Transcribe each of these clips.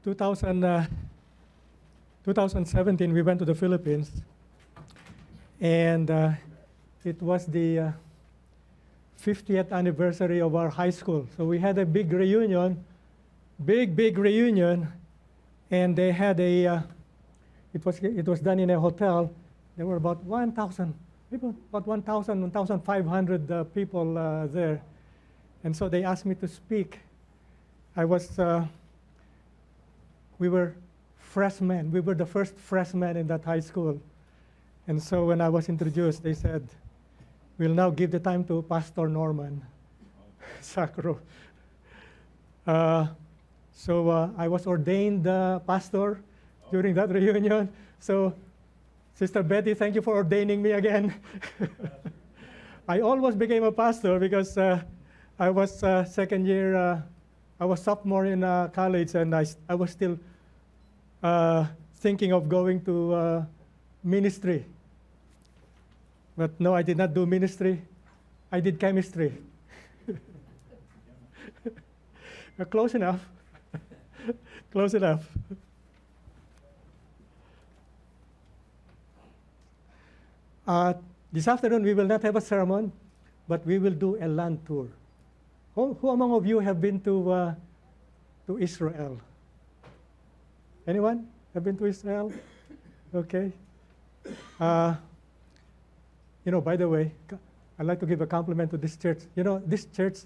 2000, 2017, we went to the Philippines, and it was the 50th anniversary of our high school. So we had a big reunion, big reunion, and they had a, it was done in a hotel. There were about 1,000 people, about 1,500 people there. And so they asked me to speak. We were freshmen. We were the first freshmen in that high school. And so when I was introduced, they said, we'll now give the time to Pastor Norman Sacro. So I was ordained pastor during that reunion. So Sister Betty, thank you for ordaining me again. I almost became a pastor because I was second year, I was sophomore in college, and I was still thinking of going to ministry. But no, I did not do ministry. I did chemistry. Close enough. Close enough. This afternoon, we will not have a sermon, but we will do a land tour. Who among of you have been to Israel? Anyone have been to Israel? Okay. You know, by the way, I'd like to give a compliment to this church. You know, this church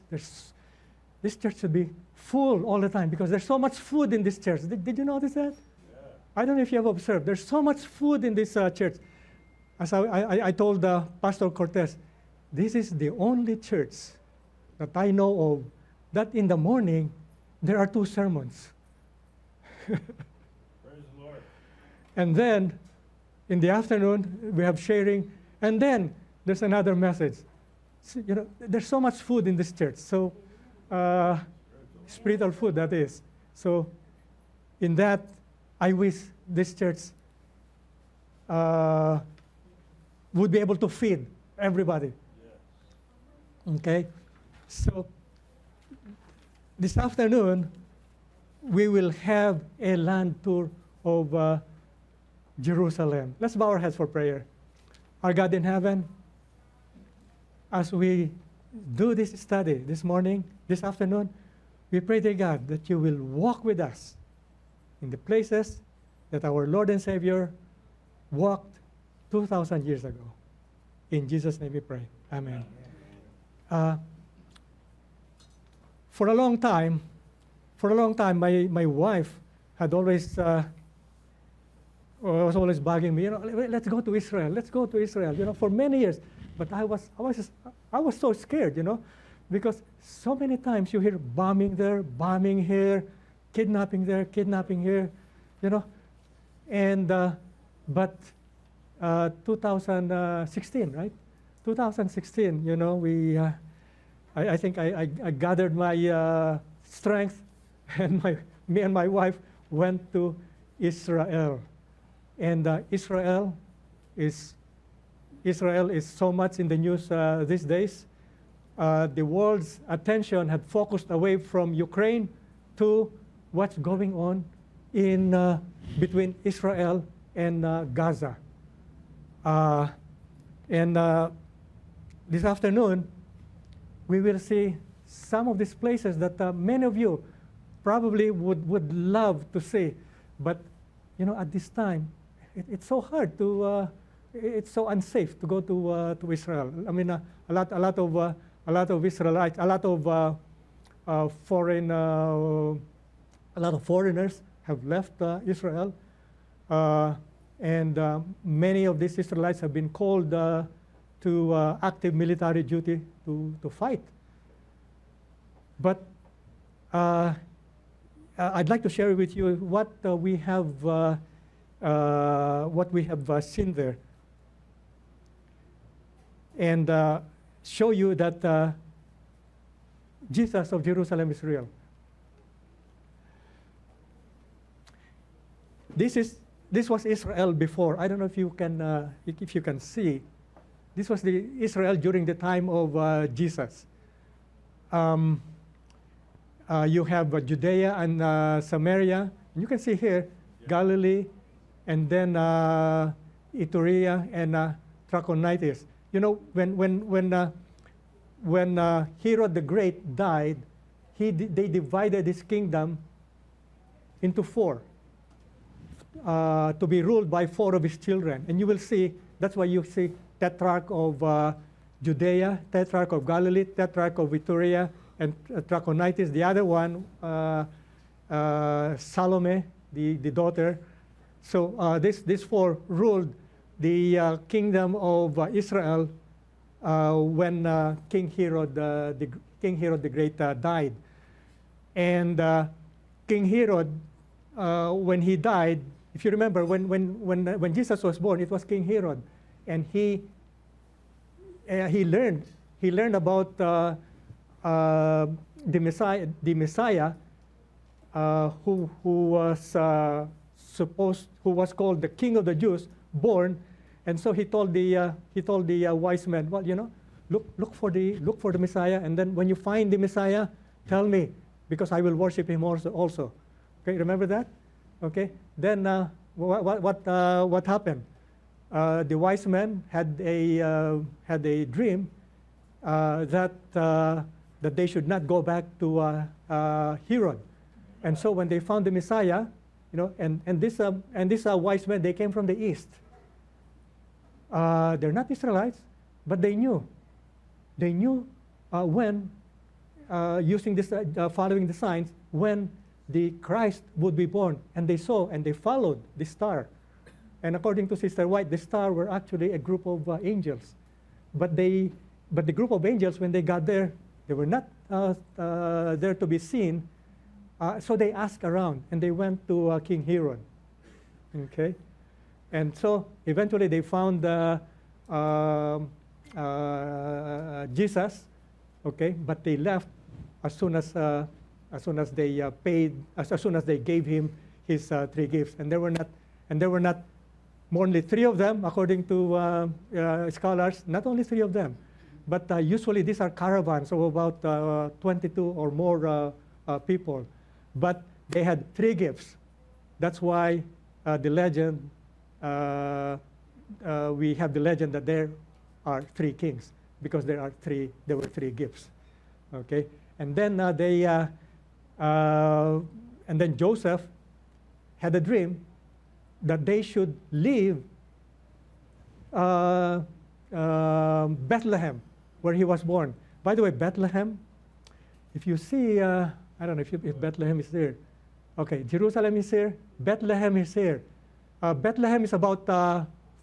should be full all the time because there's so much food in this church. Did you notice that? Yeah. I don't know if you have observed. There's so much food in this church. As I told Pastor Cortez, this is the only church that I know of that in the morning there are 2 sermons. Praise the Lord. And then in the afternoon we have sharing, and then there's another message. So, you know, there's so much food in this church. So spiritual food, that is. So in that, I wish this church would be able to feed everybody. Yes. Okay? So this afternoon, we will have a land tour of Jerusalem. Let's bow our heads for prayer. Our God in heaven, as we do this study this morning, this afternoon, we pray, dear God, that you will walk with us in the places that our Lord and Savior walked 2,000 years ago. In Jesus' name we pray. Amen. For a long time, my wife had always was always bugging me. You know, let's go to Israel. Let's go to Israel. You know, for many years. But I was so scared. You know, because so many times you hear bombing there, bombing here, kidnapping there, kidnapping here. You know, and but 2016, right? 2016. You know, I think I gathered my strength, and me and my wife went to Israel. And Israel is so much in the news these days. The world's attention had focused away from Ukraine to what's going on in between Israel and Gaza. And this afternoon, we will see some of these places that many of you probably would love to see. But, you know, at this time, it's so hard to, it's so unsafe to go to Israel. I mean, a lot of Israelites, a lot of foreigners have left Israel, and many of these Israelites have been called to active military duty to fight. But I'd like to share with you what we have seen there, and show you that Jesus of Jerusalem is real. This was Israel before. I don't know if you can see. This was the Israel during the time of Jesus. you have Judea and Samaria. And you can see here, Galilee, and then Iturea and Trachonitis. You know, when Herod the Great died, they divided his kingdom into four, to be ruled by four of his children. And you will see, that's why you see Tetrarch of Judea, Tetrarch of Galilee, Tetrarch of Iturea, and Trachonitis. The other one, Salome, the daughter. So these four ruled the kingdom of Israel when King Herod the Great died. And King Herod, when he died, if you remember, when Jesus was born, it was King Herod, and he learned about the Messiah, who was called the King of the Jews, born, and so he told the wise men, well, you know, look for the Messiah, and then when you find the Messiah, tell me, because I will worship him also. Okay, remember that? Okay. Then what happened? The wise men had a dream that they should not go back to Herod, and so when they found the Messiah, you know, and these wise men, they came from the east. They're not Israelites, but they knew when using this, following the signs, when the Christ would be born, and they saw and they followed the star. And according to Sister White, the star were actually a group of angels. But the group of angels, when they got there, they were not there to be seen. So they asked around, and they went to King Herod. Okay, and so eventually they found Jesus. Okay, but they left as soon as they paid, as soon as they gave him his 3 gifts, and there were not only 3 of them, according to scholars. Not only 3 of them, but usually these are caravans of about 22 or more people. But they had 3 gifts. That's why the legend, we have the legend that there are 3 kings, because there were 3 gifts. Okay, and then and then Joseph had a dream that they should leave Bethlehem, where he was born. By the way, Bethlehem, if you see, I don't know if Bethlehem is there. Okay, Jerusalem is here, Bethlehem is here. Bethlehem is about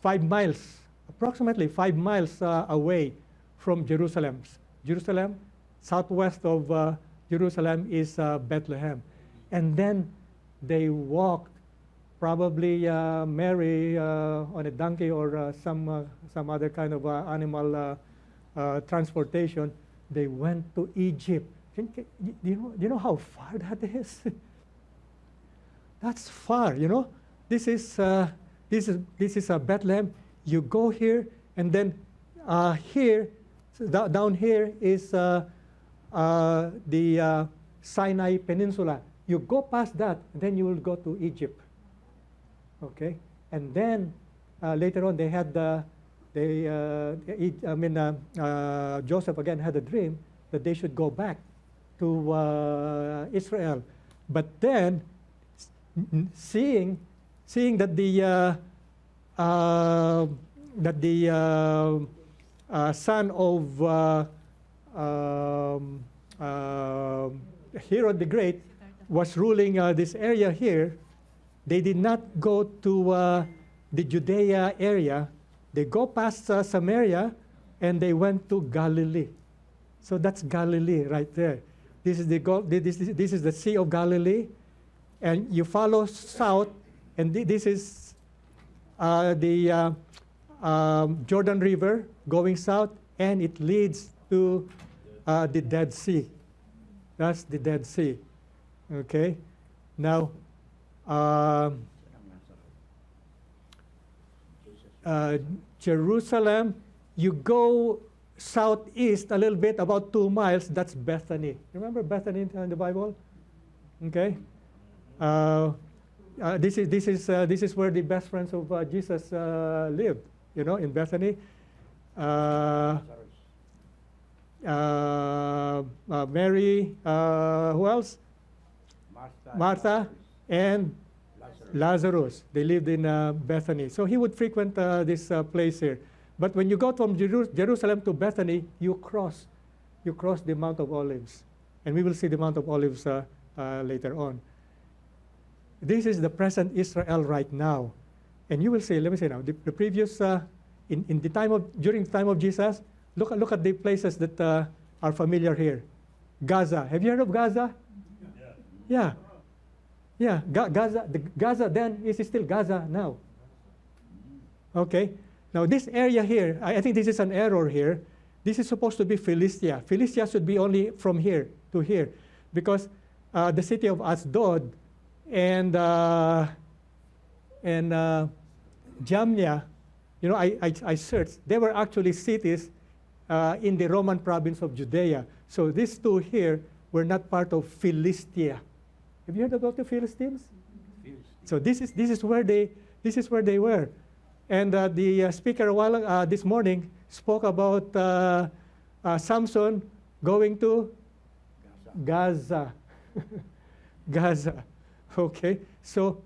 5 miles, approximately 5 miles away from Jerusalem. Jerusalem, southwest of Jerusalem is Bethlehem. And then they walked, probably Mary on a donkey or some other kind of animal transportation. They went to Egypt. Do you know how far that is? That's far, you know. This is Bethlehem. You go here, and then here, down here is the Sinai Peninsula. You go past that, then you will go to Egypt. Okay, and then later on they had Joseph again had a dream that they should go back to Israel, but then seeing that the son of Herod the Great was ruling this area here, they did not go to the Judea area. They go past Samaria, and they went to Galilee. So that's Galilee right there. This is the Sea of Galilee, and you follow south, and this is the Jordan River going south, and it leads to the Dead Sea. That's the Dead Sea. Okay, now Jerusalem, you go southeast a little bit, about 2 miles, that's Bethany. Remember Bethany in the Bible? Okay. This is where the best friends of Jesus lived. In Bethany. Mary, who else? Martha and Lazarus. They lived in Bethany. So he would frequent this place here. But when you go from Jerusalem to Bethany, you cross the Mount of Olives. And we will see the Mount of Olives later on. This is the present Israel right now. And you will see, let me say now, the previous, during the time of Jesus, look at the places that are familiar here. Gaza. Have you heard of Gaza? Yeah. Gaza then is still Gaza now. Okay. Now this area here, I think this is an error here. This is supposed to be Philistia. Philistia should be only from here to here, because the city of Asdod and Jamnia, I searched. They were actually cities in the Roman province of Judea. So these two here were not part of Philistia. Have you heard about the Philistines? So this is where they were. And the speaker this morning spoke about Samson going to Gaza. Gaza. Okay. So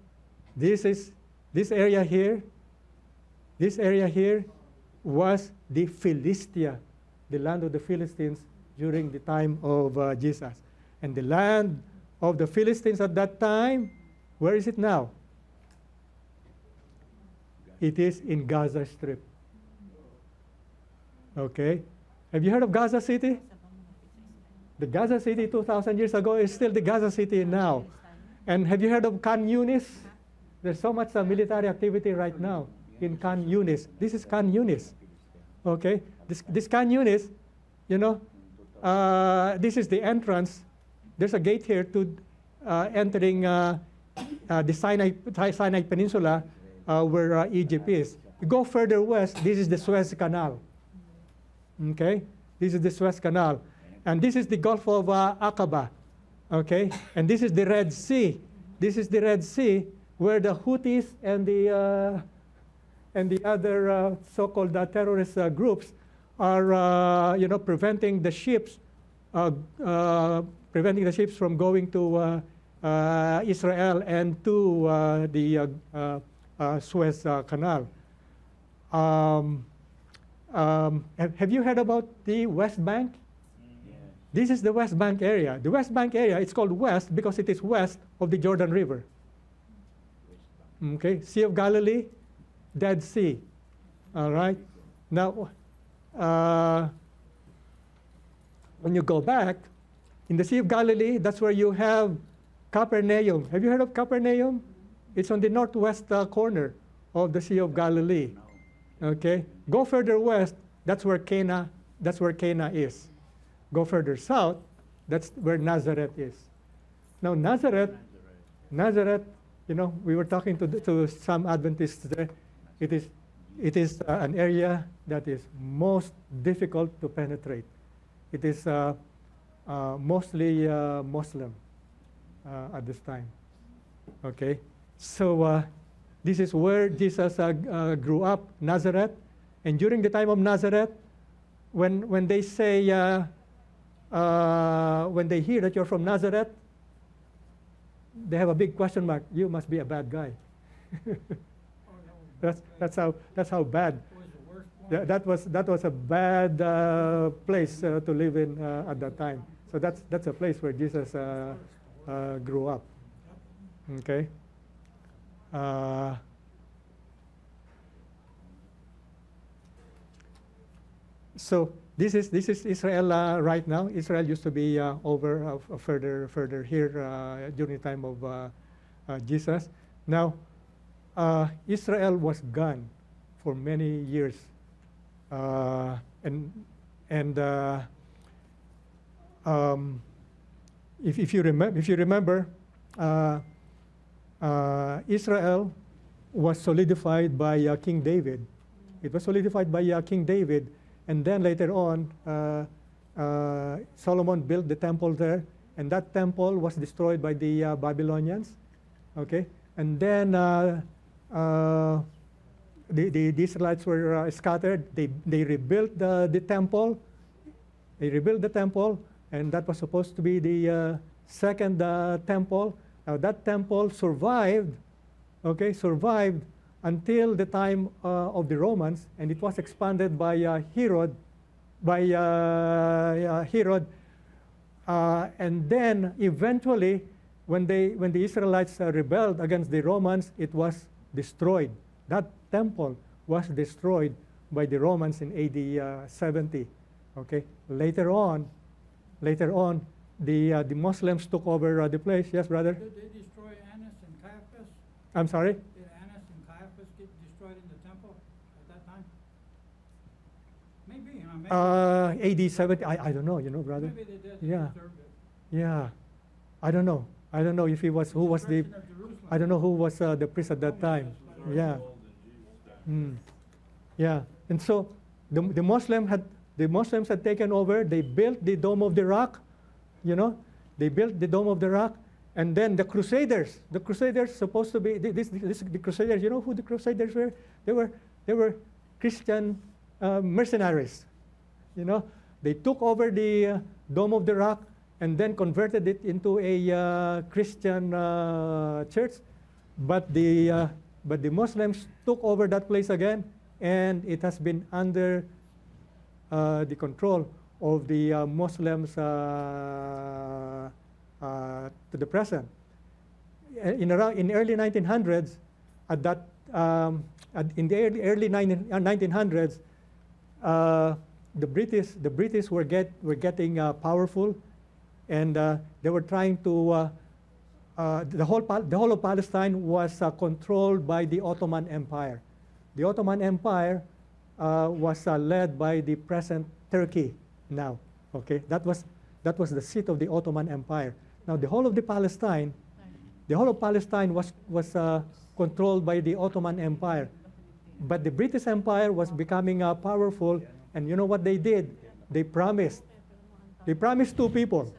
this area here was the Philistia, the land of the Philistines during the time of Jesus. And the land of the Philistines at that time, where is it now? It is in Gaza Strip. Okay? Have you heard of Gaza City? The Gaza City 2,000 years ago is still the Gaza City now. And have you heard of Khan Yunis? There's so much military activity right now in Khan Yunis. This is Khan Yunis. Okay? This Khan Yunis, this is the entrance. There's a gate here to entering the Sinai Peninsula, where Egypt is. You go further west, this is the Suez Canal. Okay? This is the Suez Canal. And this is the Gulf of Aqaba. Okay? And this is the Red Sea. This is the Red Sea where the Houthis and the other so-called terrorist groups are, preventing the ships from going to Israel and to the Suez Canal. Have you heard about the West Bank? Yeah. This is the West Bank area. The West Bank area, it's called West because it is west of the Jordan River. Okay, Sea of Galilee, Dead Sea. All right. Now, when you go back, in the Sea of Galilee, that's where you have Capernaum. Have you heard of Capernaum? It's on the northwest corner of the Sea of Galilee. Okay, go further west. That's where Cana is. Go further south. That's where Nazareth is. Now Nazareth. We were talking to some Adventists there. It is an area that is most difficult to penetrate. It is mostly Muslim at this time. Okay. So this is where Jesus grew up, Nazareth. And during the time of Nazareth, when they say, when they hear that you're from Nazareth, they have a big question mark. You must be a bad guy. That's how bad. That was a bad place to live in at that time. So that's a place where Jesus grew up. Okay. So this is Israel right now. Israel used to be over further here during the time of Jesus. Now Israel was gone for many years, if you remember, Israel was solidified by King David. It was solidified by King David. And then later on, Solomon built the temple there, and that temple was destroyed by the Babylonians. Okay, and then the Israelites were scattered. They rebuilt the temple. They rebuilt the temple, and that was supposed to be the second temple. Now that temple survived, okay, survived until the time of the Romans, and it was expanded by Herod, and then eventually, when the Israelites rebelled against the Romans, it was destroyed. That temple was destroyed by the Romans in AD 70. Okay. Later on, the Muslims took over the place. Yes, brother. Did they destroy Annas and Caiaphas? I'm sorry. Did Annas and Caiaphas get destroyed in the temple at that time? Maybe. Maybe. AD 70. I don't know. You know, brother. Maybe they did. Yeah. They deserved it. Yeah. I don't know. I don't know if he was who was the. Destruction of Jerusalem. I don't know who was the priest at that time. Yeah. Yeah. And so the Muslims had taken over. They built the Dome of the Rock. You know, they built the Dome of the Rock, and then the Crusaders supposed to be the Crusaders. You know who the Crusaders were? They were Christian mercenaries. You know, they took over the Dome of the Rock and then converted it into a Christian church. But the Muslims took over that place again, and it has been under the control of the Muslims to the present. In early 1900s, in the early 1900s, the British were getting powerful, and they were trying to. The whole of Palestine was controlled by the Ottoman Empire. The Ottoman Empire was led by the present Turkey now. Okay, that was the seat of the Ottoman Empire. Now the whole of Palestine was controlled by the Ottoman Empire, but the British Empire was becoming powerful, and you know what they did? They promised two people.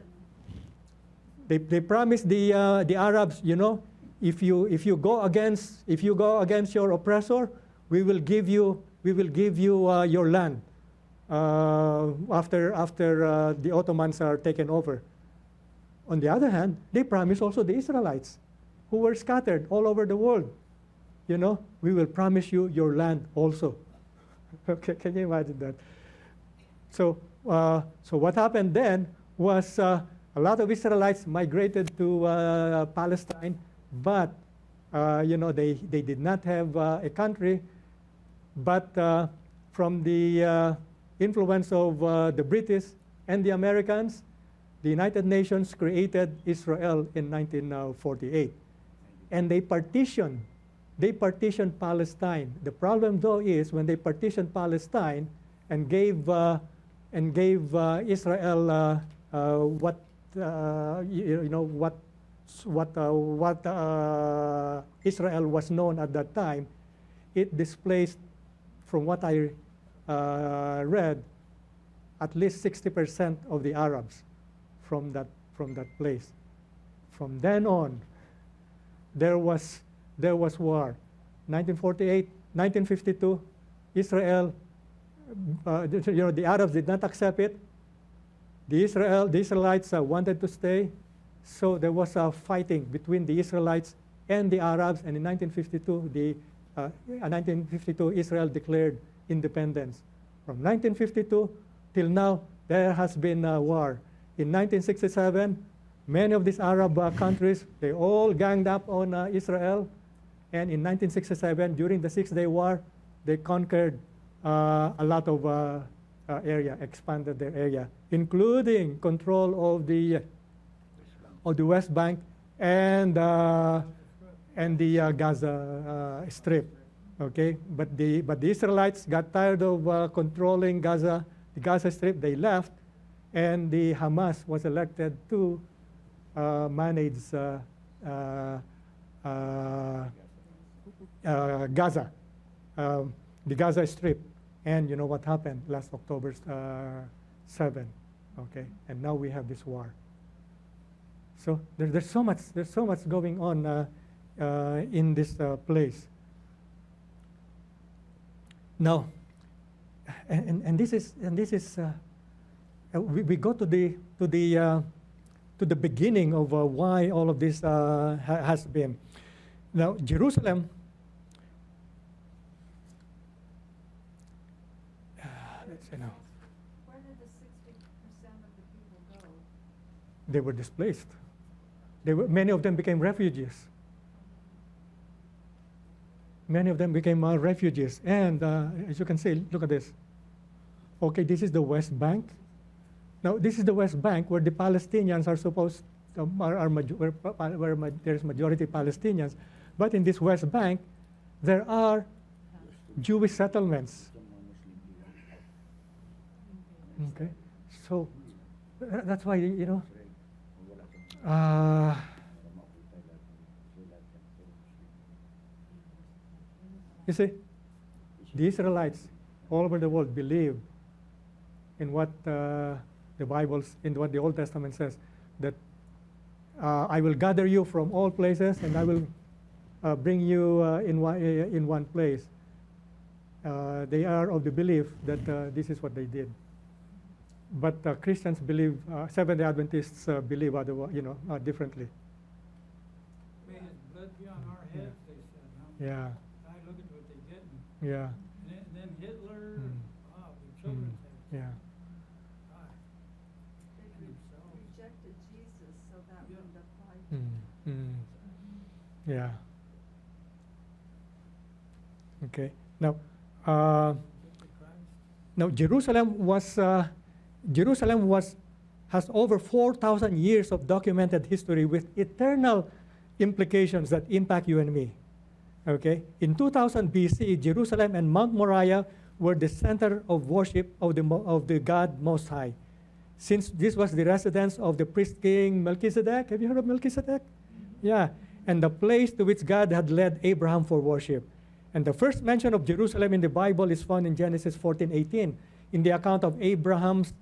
They promised the Arabs, you know, if you go against your oppressor, we will give you your land after the Ottomans are taken over. On the other hand, they promised also the Israelites, who were scattered all over the world, you know, we will promise you your land also. Okay, can you imagine that? So what happened then was a lot of Israelites migrated to Palestine, but you know, they did not have a country. But from the influence of the British and the Americans, the United Nations created Israel in 1948, and they partitioned Palestine. The problem, though, is when they partitioned Palestine and gave Israel what Israel was known at that time, it displaced, from what I read, at least 60% of the Arabs from that place. From then on, there was war. 1948, 1952, Israel. The Arabs did not accept it. The Israelites wanted to stay, so there was a fighting between the Israelites and the Arabs. And in 1952, Israel declared independence. From 1952 till now, there has been a war. In 1967, many of these Arab countries, they all ganged up on Israel. And in 1967, during the Six-Day War, they conquered a lot of area, expanded their area, including control of the West Bank and the Gaza Strip. Okay, but the Israelites got tired of controlling the Gaza Strip. They left, and the Hamas was elected to manage Gaza, the Gaza Strip. And you know what happened last October 7, okay? And now we have this war. So there's so much going on in this place. Now, and this is we go to the beginning of why all of this has been. Now, Jerusalem. Let's see now. Where did the 60% of the people go? They were displaced. Many of them became refugees. Many of them became refugees. And as you can see, look at this. Okay, this is the West Bank. Now, this is the West Bank where the Palestinians are supposed to, where there's majority Palestinians. But in this West Bank, there are Jewish settlements. Okay, so that's why, you know, you see, the Israelites all over the world believe in what the Bible's, in what the Old Testament says, that I will gather you from all places and I will bring you in one place. They are of the belief that this is what they did. But Christians believe, Seventh-day Adventists believe differently. May his blood be on our heads, they said. Huh? Yeah. I look at what they did. Yeah. And then Hitler, the Mm. children's heads. Yeah. God. They And themselves. rejected Jesus, so that Yeah. wouldn't apply to Mm. them. Mm. Yeah. Okay. Now, Rejected Christ. now Jerusalem has over 4,000 years of documented history with eternal implications that impact you and me. Okay? In 2000 BC, Jerusalem and Mount Moriah were the center of worship of the God Most High. Since this was the residence of the priest king Melchizedek. Have you heard of Melchizedek? Yeah. And the place to which God had led Abraham for worship. And the first mention of Jerusalem in the Bible is found in Genesis 14:18, in the account of Abram's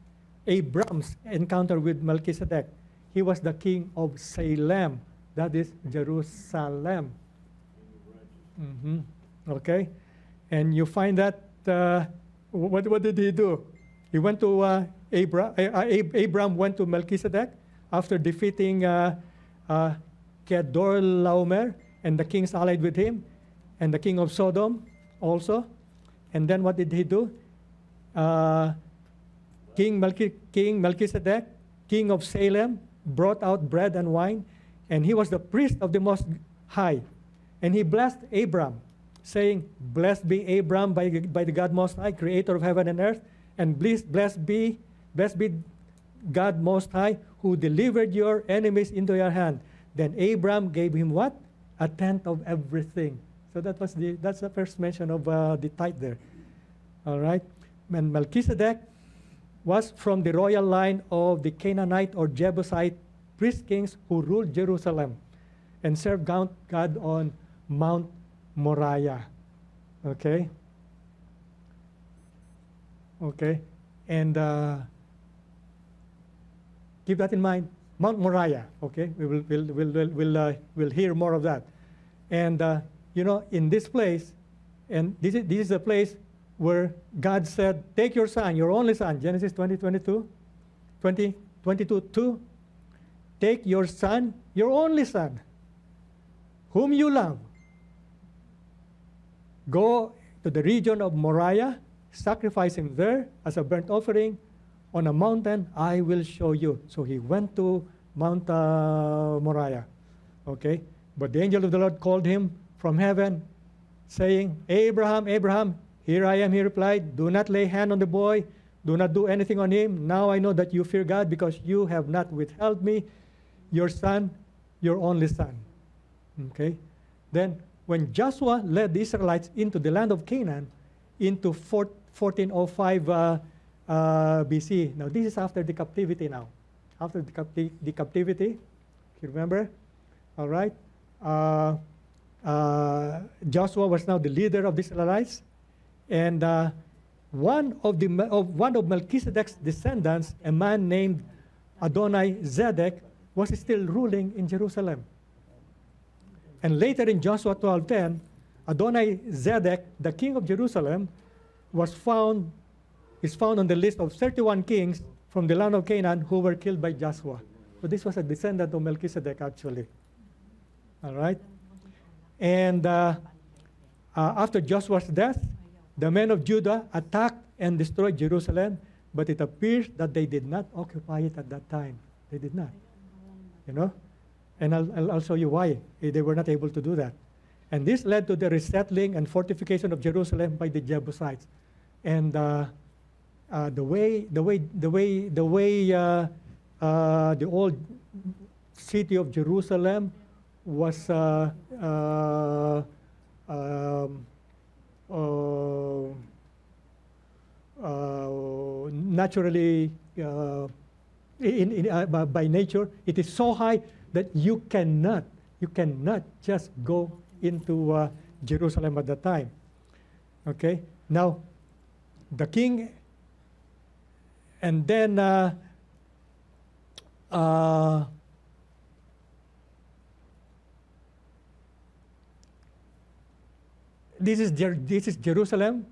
encounter with Melchizedek. He was the king of Salem, that is Jerusalem. Mm-hmm. Okay, and you find that what did he do? He went to Abram went to Melchizedek after defeating Kedorlaomer, and the kings allied with him, and the king of Sodom also. And then what did he do? King Melchizedek, king of Salem, brought out bread and wine, and he was the priest of the Most High. And he blessed Abram, saying, "Blessed be Abram by the God Most High, creator of heaven and earth, and blessed be God Most High, who delivered your enemies into your hand." Then Abram gave him what? A tenth of everything. So that's the first mention of the tithe there. All right? And Melchizedek was from the royal line of the Canaanite or Jebusite priest kings who ruled Jerusalem and served God on Mount Moriah. Okay? Okay? And keep that in mind. Mount Moriah. Okay? We'll hear more of that. And in this place, and this is the place where God said, "Take your son, your only son," Genesis 20:22, 20:22:2. "Take your son, your only son, whom you love. Go to the region of Moriah, sacrifice him there as a burnt offering on a mountain I will show you." So he went to Mount Moriah. Okay? But the angel of the Lord called him from heaven, saying, "Abraham, Abraham." "Here I am," he replied. "Do not lay hand on the boy. Do not do anything on him. Now I know that you fear God, because you have not withheld me, your son, your only son." Okay? Then when Joshua led the Israelites into the land of Canaan, into 1405 BC. Now this is after the captivity now. After the captivity, you remember? All right? Joshua was now the leader of the Israelites. And one of Melchizedek's descendants, a man named Adonai Zedek, was still ruling in Jerusalem. And later in Joshua 12:10, Adonai Zedek, the king of Jerusalem, is found on the list of 31 kings from the land of Canaan who were killed by Joshua. So this was a descendant of Melchizedek, actually. All right? And after Joshua's death, the men of Judah attacked and destroyed Jerusalem, but it appears that they did not occupy it at that time. They did not. You know? And I'll show you why they were not able to do that. And this led to the resettling and fortification of Jerusalem by the Jebusites. And the old city of Jerusalem was naturally, by nature, it is so high that you cannot just go into Jerusalem at that time. Okay? Now, the king, and then this is Jerusalem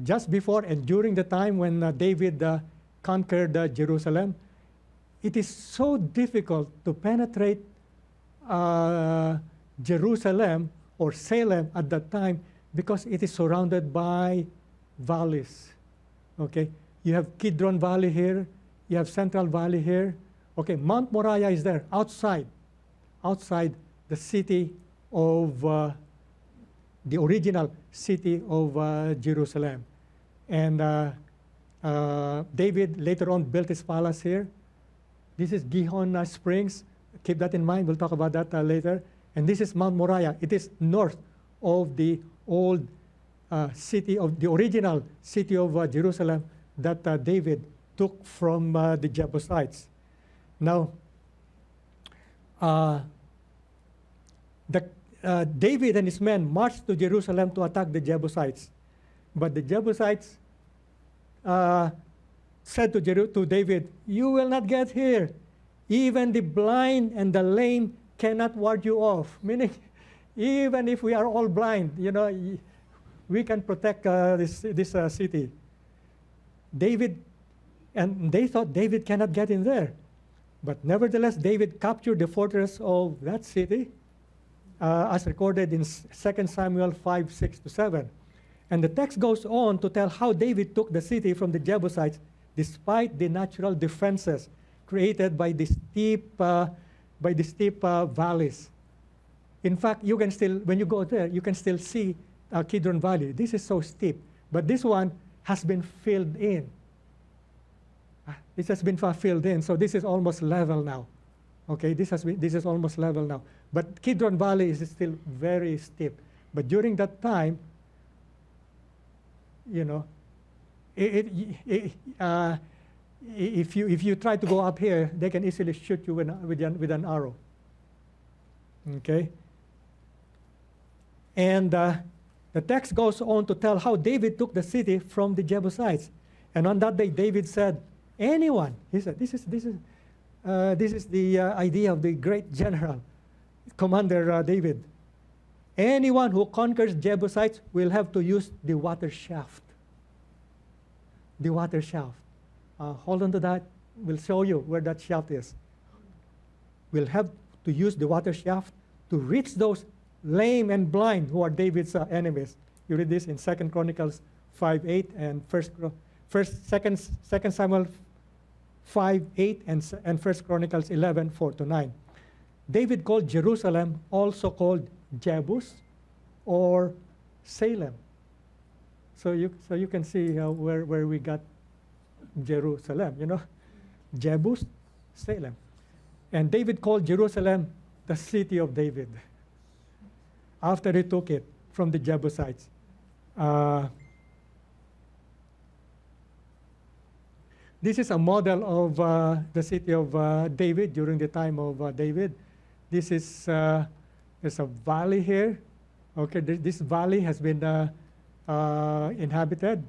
just before and during the time when David conquered Jerusalem. It is so difficult to penetrate Jerusalem or Salem at that time because it is surrounded by valleys. Okay, you have Kidron Valley here, you have Central Valley here. Okay, Mount Moriah is there outside the city of the original city of Jerusalem. And David later on built his palace here. This is Gihon Springs. Keep that in mind. We'll talk about that later. And this is Mount Moriah. It is north of the old city of the original city of Jerusalem that David took from the Jebusites. Now, David and his men marched to Jerusalem to attack the Jebusites. But the Jebusites said to David, "You will not get here. Even the blind and the lame cannot ward you off." Meaning, even if we are all blind, we can protect this city. And they thought David cannot get in there. But nevertheless, David captured the fortress of that city, as recorded in 2 Samuel 5:6-7. And the text goes on to tell how David took the city from the Jebusites despite the natural defenses created by the steep valleys. In fact, you can still, when you go there, you can still see Kidron Valley. This is so steep, but this one has been filled in. This has been filled in, so this is almost level now. Okay, this is almost level now. But Kidron Valley is still very steep. But during that time, if you try to go up here, they can easily shoot you with an arrow. Okay? And the text goes on to tell how David took the city from the Jebusites. And on that day, David said, anyone, he said, this is the idea of the great general, Commander David. Anyone who conquers Jebusites will have to use the water shaft. The water shaft. Hold on to that. We'll show you where that shaft is. We'll have to use the water shaft to reach those lame and blind who are David's enemies. You read this in 2 Chronicles 5:8 and 2 Samuel 5:8 and 1 Chronicles 11:4-9. David called Jerusalem, also called Jebus or Salem. So you can see where we got Jerusalem, Jebus, Salem. And David called Jerusalem the city of David after he took it from the Jebusites. This is a model of the city of David during the time of David. This is there's a valley here. Okay, this valley has been inhabited.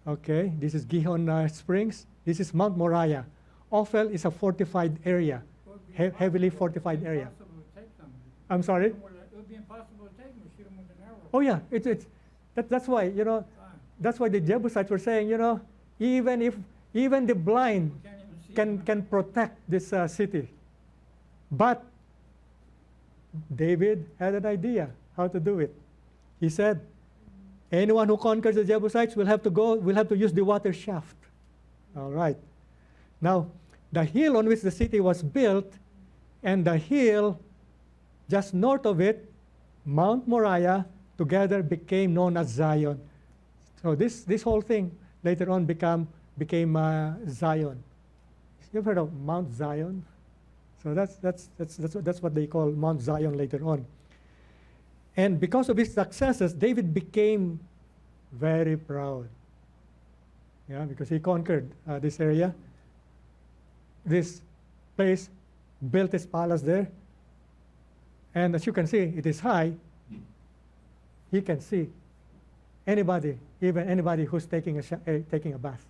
Okay, this is Gihon Springs. This is Mount Moriah. Ophel is a fortified area, heavily fortified area. It would be impossible to take them. I'm sorry? It would be impossible to take them, shoot them with an arrow. Oh yeah, that's why, that's why the Jebusites were saying, even the blind We can't even see them. can protect this city. But David had an idea how to do it. He said, anyone who conquers the Jebusites will have to use the water shaft. All right. Now, the hill on which the city was built and the hill just north of it, Mount Moriah, together became known as Zion. So this whole thing later on became Zion. You've heard of Mount Zion? So that's what they call Mount Zion later on. And because of his successes, David became very proud. Yeah, because he conquered this area, this place, built his palace there. And as you can see, it is high. He can see anybody, even anybody who's taking a bath.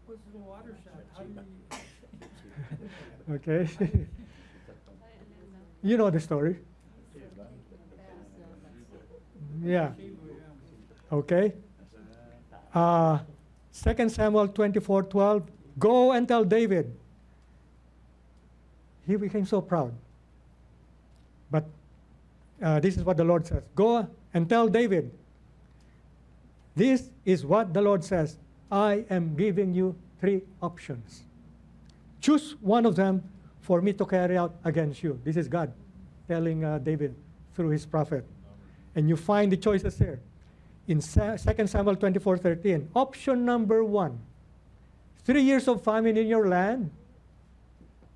What's the water shot? How do you... Okay? You know the story. Yeah. Okay. 2 Samuel 24:12. Go and tell David. He became so proud. But this is what the Lord says. Go and tell David. This is what the Lord says. I am giving you 3 options. Choose one of them for me to carry out against you. This is God telling David through his prophet. And you find the choices there. In 2 Samuel 24:13, option number 1, 3 years of famine in your land.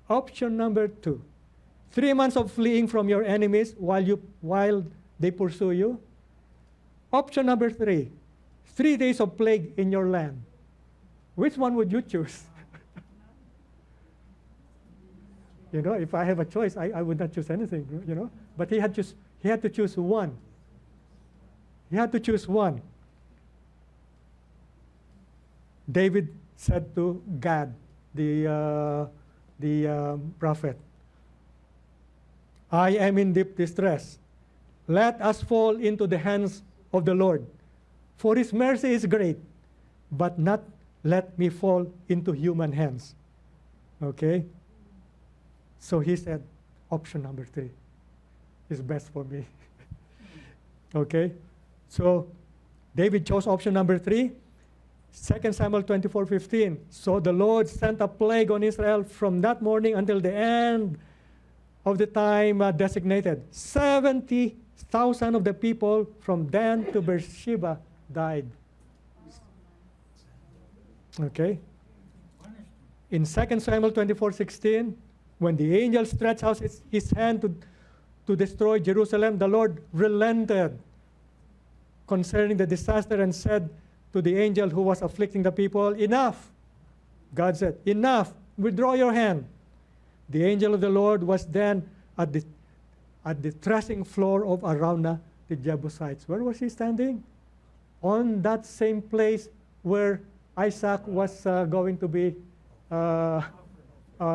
Option number 2, 3 months of fleeing from your enemies while they pursue you. Option number 3, 3 days of plague in your land. Which one would you choose? If I have a choice, I would not choose anything, But he had to choose one. He had to choose one. David said to Gad, the prophet, I am in deep distress. Let us fall into the hands of the Lord, for his mercy is great, but not let me fall into human hands. Okay? So he said, option number 3 is best for me. Okay? So David chose option number 3. 2 Samuel 24:15. So the Lord sent a plague on Israel from that morning until the end of the time designated. 70,000 of the people from Dan to Beersheba died. Okay? In 2 Samuel 24:16, when the angel stretched out his hand to destroy Jerusalem, the Lord relented concerning the disaster and said to the angel who was afflicting the people, enough. God said, enough, withdraw your hand. The angel of the Lord was then at the threshing floor of Araunah, the Jebusites. Where was he standing? On that same place where Isaac was going to be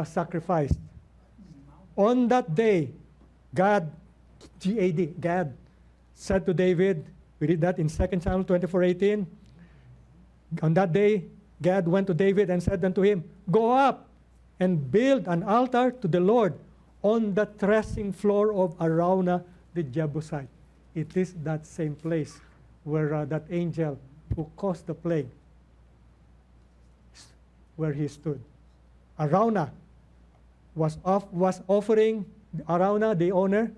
sacrificed. On that day, God, G-A-D, God, said to David, we read that in 2 Samuel 24:18. On that day, God went to David and said unto him, go up and build an altar to the Lord on the threshing floor of Araunah the Jebusite. It is that same place where that angel who caused the plague, where he stood. Araunah was offering, Araunah, the owner,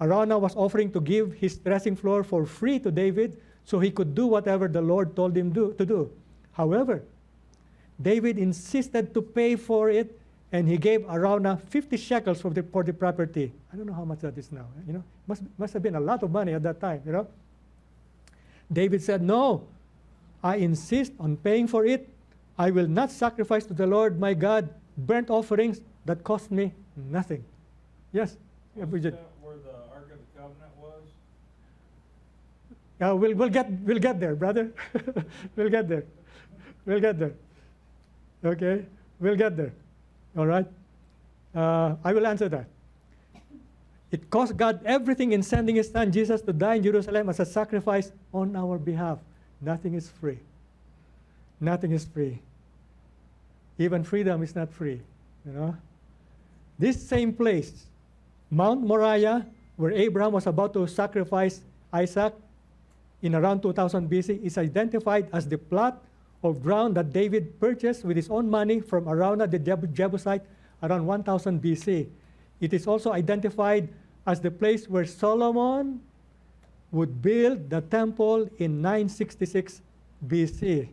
Araunah was offering to give his threshing floor for free to David so he could do whatever the Lord told him to do. However, David insisted to pay for it, and he gave Araunah 50 shekels for the property. I don't know how much that is now. Must have been a lot of money at that time. David said, no, I insist on paying for it. I will not sacrifice to the Lord my God burnt offerings that cost me nothing. Yes, Wasn't Bridget. that where the Ark of the Covenant was? We'll get there, brother. We'll get there. We'll get there. Okay? We'll get there. All right? I will answer that. It cost God everything in sending His Son Jesus to die in Jerusalem as a sacrifice on our behalf. Nothing is free. Nothing is free. Even freedom is not free. You know? This same place, Mount Moriah, where Abraham was about to sacrifice Isaac in around 2000 BC, is identified as the plot of ground that David purchased with his own money from Araunah the Jebusite around 1000 BC. It is also identified as the place where Solomon would build the temple in 966 BC.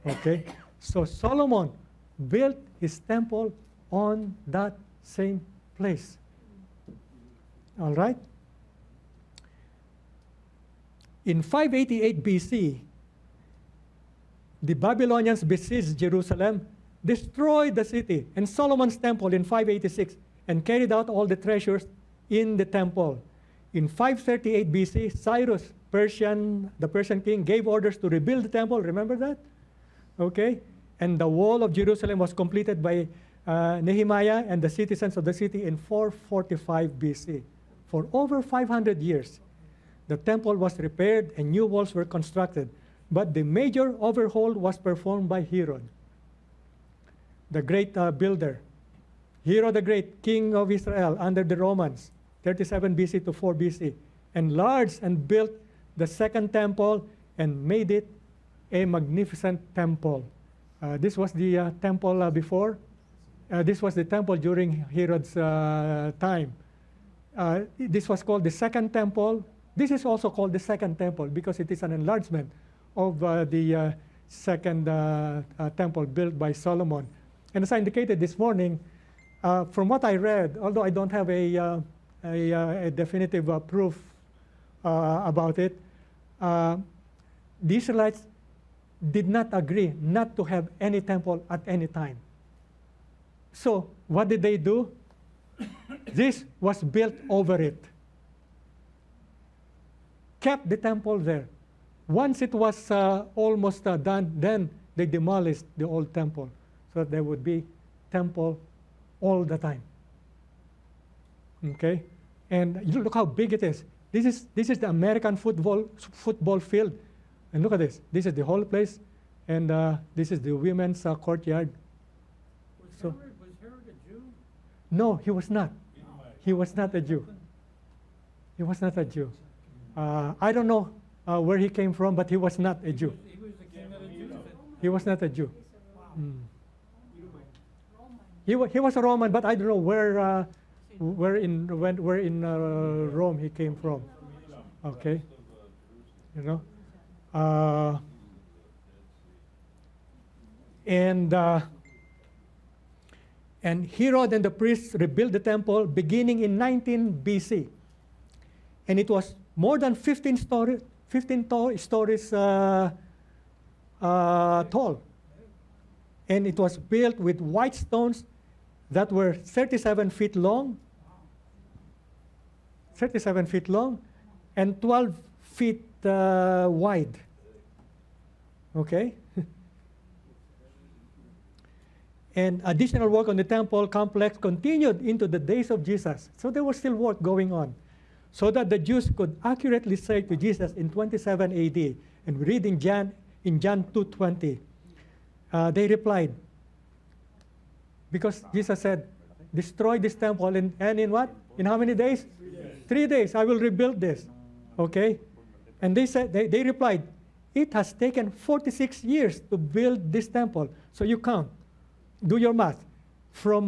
Okay? So Solomon built his temple on that same place. All right? In 588 BC, the Babylonians besieged Jerusalem, destroyed the city and Solomon's temple in 586, and carried out all the treasures in the temple. In 538 BC, Cyrus, the Persian king, gave orders to rebuild the temple. Remember that? Okay? And the wall of Jerusalem was completed by Nehemiah and the citizens of the city in 445 BC. For over 500 years, the temple was repaired and new walls were constructed. But the major overhaul was performed by Herod, the great builder. Herod the Great, king of Israel under the Romans, 37 BC to 4 BC, enlarged and built the second temple and made it a magnificent temple. This was the temple before. This was the temple during Herod's time. This was called the second temple. This is also called the second temple because it is an enlargement of the second temple built by Solomon. And as I indicated this morning, from what I read, although I don't have a definitive proof about it, the Israelites did not agree not to have any temple at any time. So what did they do? This was built over it. Kept the temple there. Once it was almost done, then they demolished the old temple so that there would be temple all the time. Okay? And you look how big it is. This is the American football field. And look at this. This is the whole place. And this is the women's courtyard. Was Herod a Jew? No, he was not. He was not a Jew. He was not a Jew. I don't know where he came from, but he was not a Jew. He was the king of the Jews. He was not a Jew. He was a Roman, but I don't know where in Rome he came from. Okay, you know, and Herod and the priests rebuilt the temple beginning in 19 BC, and it was more than 15 stories tall, and it was built with white stones that were 37 feet long, and 12 feet wide. Okay? And additional work on the temple complex continued into the days of Jesus. So there was still work going on, so that the Jews could accurately say to Jesus in 27 AD, and we read in John 2:20, they replied, because Jesus said, destroy this temple, and in what? In how many days? 3 days, I will rebuild this. Okay? And they said, they replied, it has taken 46 years to build this temple. So you count. Do your math. From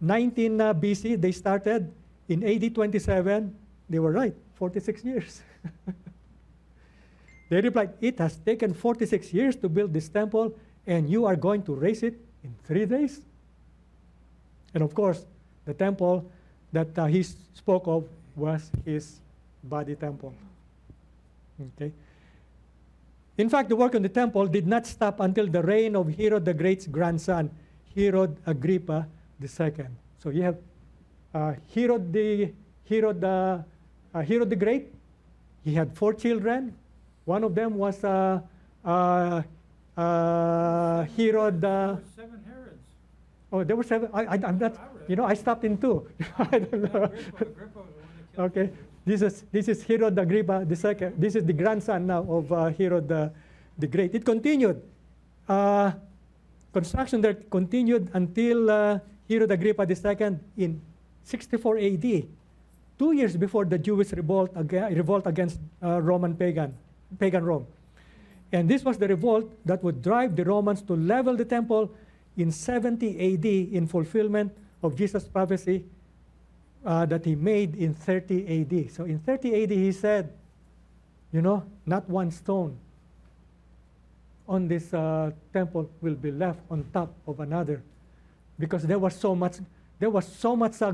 19 BC, they started. In AD 27, they were right, 46 years. They replied, it has taken 46 years to build this temple, and you are going to raise it in 3 days? And of course, the temple that he spoke of was his body temple. Okay. In fact, the work on the temple did not stop until the reign of Herod the Great's grandson, Herod Agrippa II. So you have Herod Herod the Great, he had 4 children. One of them was Herod. There were 7 Herods. Oh, there were 7. I'm not. I stopped in 2. I don't know. Agrippa was the one that killed Okay, this is Herod Agrippa the second. This is the grandson now of Herod the Great. It continued. Construction there continued until Herod Agrippa the second in 64 AD, 2 years before the Jewish revolt against Roman pagan Rome. And this was the revolt that would drive the Romans to level the temple in 70 AD in fulfillment of Jesus' prophecy that he made in 30 AD. So in 30 AD he said, not one stone on this temple will be left on top of another, because there was so much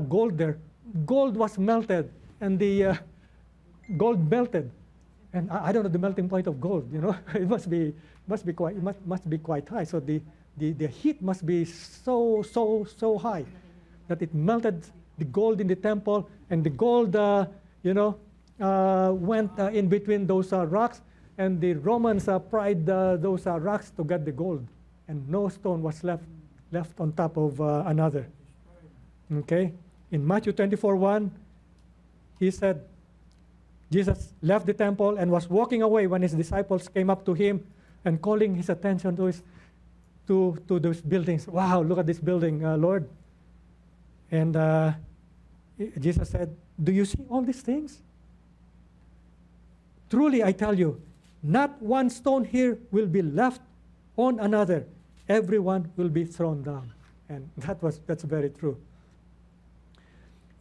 gold there. Gold was melted, and the gold melted, and I don't know the melting point of gold. It must be quite high. So the heat must be so high that it melted the gold in the temple, and the gold went in between those rocks, and the Romans pried those rocks to get the gold, and no stone was left on top of another. Okay, in Matthew 24:1, he said, Jesus left the temple and was walking away when his disciples came up to him and calling his attention to those buildings. Wow, look at this building, Lord. And Jesus said, do you see all these things? Truly, I tell you, not one stone here will be left on another. Everyone will be thrown down. And that's very true.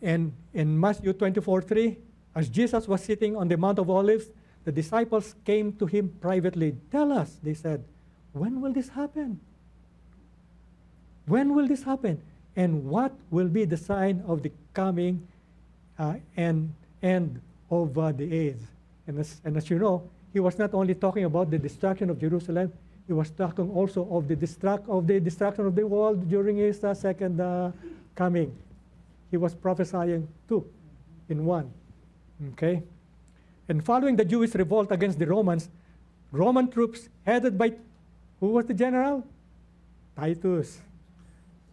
And in Matthew 24:3, as Jesus was sitting on the Mount of Olives, the disciples came to him privately. Tell us, they said, when will this happen? When will this happen? And what will be the sign of the coming and end of the age? And as you know, he was not only talking about the destruction of Jerusalem, he was talking also of the destruction of the world during his second coming. He was prophesying 2 in 1. Okay? And following the Jewish revolt against the Romans, Roman troops headed by, who was the general? Titus.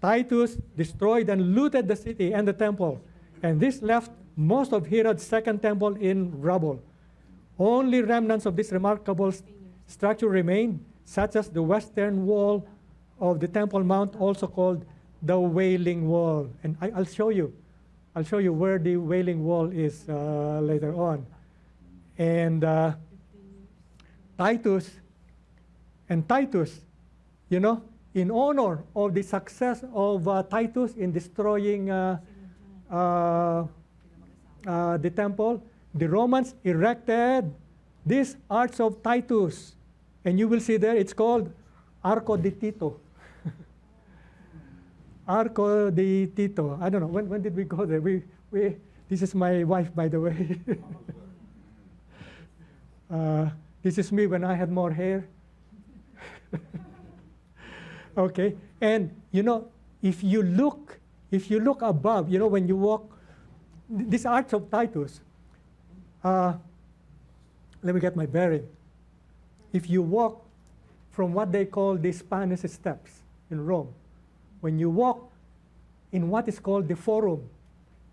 Titus destroyed and looted the city and the temple, and this left most of Herod's second temple in rubble. Only remnants of this remarkable structure remained, such as the western wall of the Temple Mount, also called the Wailing Wall. And I'll show you where the Wailing Wall is later on. And Titus, in honor of the success of Titus in destroying the temple, the Romans erected this Arch of Titus. And you will see there, it's called Arco di Tito. Arco di Tito. I don't know, when did we go there? This is my wife, by the way. This is me when I had more hair. Okay, and if you look above, when you walk, this Arch of Titus, let me get my bearing. If you walk from what they call the Spanish Steps in Rome, when you walk in what is called the Forum.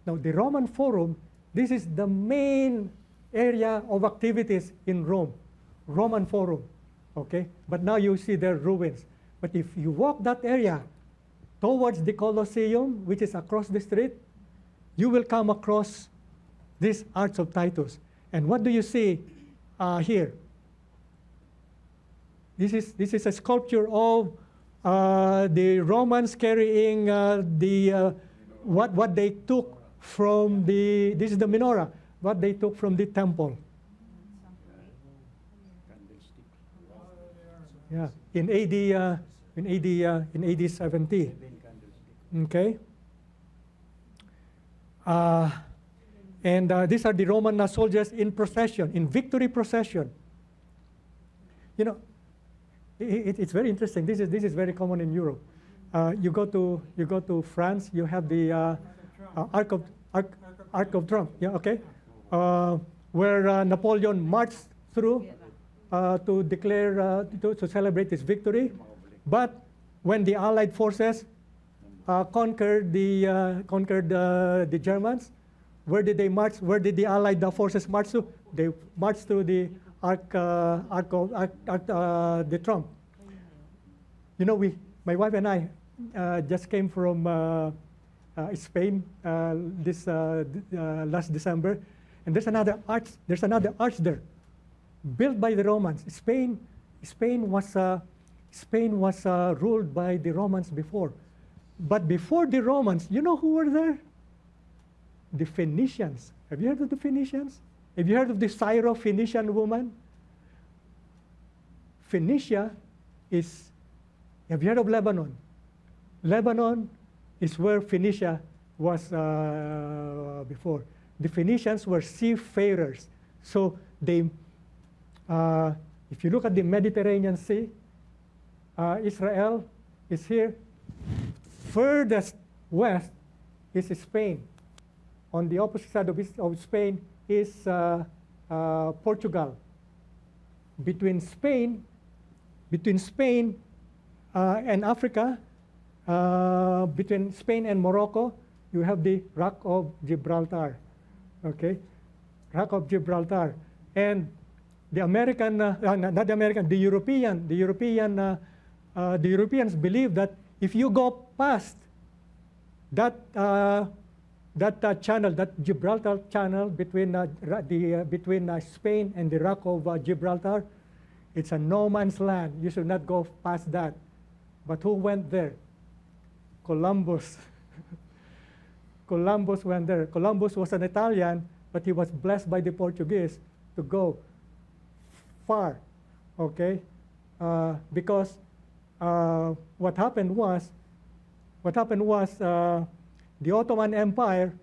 Now, the Roman Forum, this is the main area of activities in Rome, Roman Forum, okay? But now you see their ruins. But if you walk that area towards the Colosseum, which is across the street, you will come across this Arch of Titus. And what do you see here? This is a sculpture of the Romans carrying what they took from this is the menorah, what they took from the temple. Yeah, in AD 70. Okay. And these are the Roman soldiers in procession, in victory procession. It's very interesting. This is very common in Europe. You go to France, you have the Arc of Triomphe. Yeah, okay. where Napoleon marched through to declare, to celebrate his victory. But when the Allied forces conquered the Germans, where did they march? Where did the Allied forces march to? They marched through the Arc de Triomphe. You know, my wife and I just came from Spain this last December, and there's another arch. There's another arch there, built by the Romans. Spain was ruled by the Romans before, but before the Romans, you know who were there? The Phoenicians. Have you heard of the Phoenicians? Have you heard of the Sacro Phoenician woman? Phoenicia is. Have you heard of Lebanon? Lebanon is where Phoenicia was before. The Phoenicians were seafarers. So they, if you look at the Mediterranean Sea, Israel is here. Furthest west is Spain. On the opposite side of Spain is Portugal. Between Spain and Africa, between Spain and Morocco, you have the Rock of Gibraltar. Okay, Rock of Gibraltar, and the American, not the American, the Europeans believe that if you go past that channel, that Gibraltar channel between Spain and the Rock of Gibraltar, it's a no man's land. You should not go past that. But who went there? Columbus. Columbus went there. Columbus was an Italian, but he was blessed by the Portuguese to go far, okay? Because what happened was the Ottoman Empire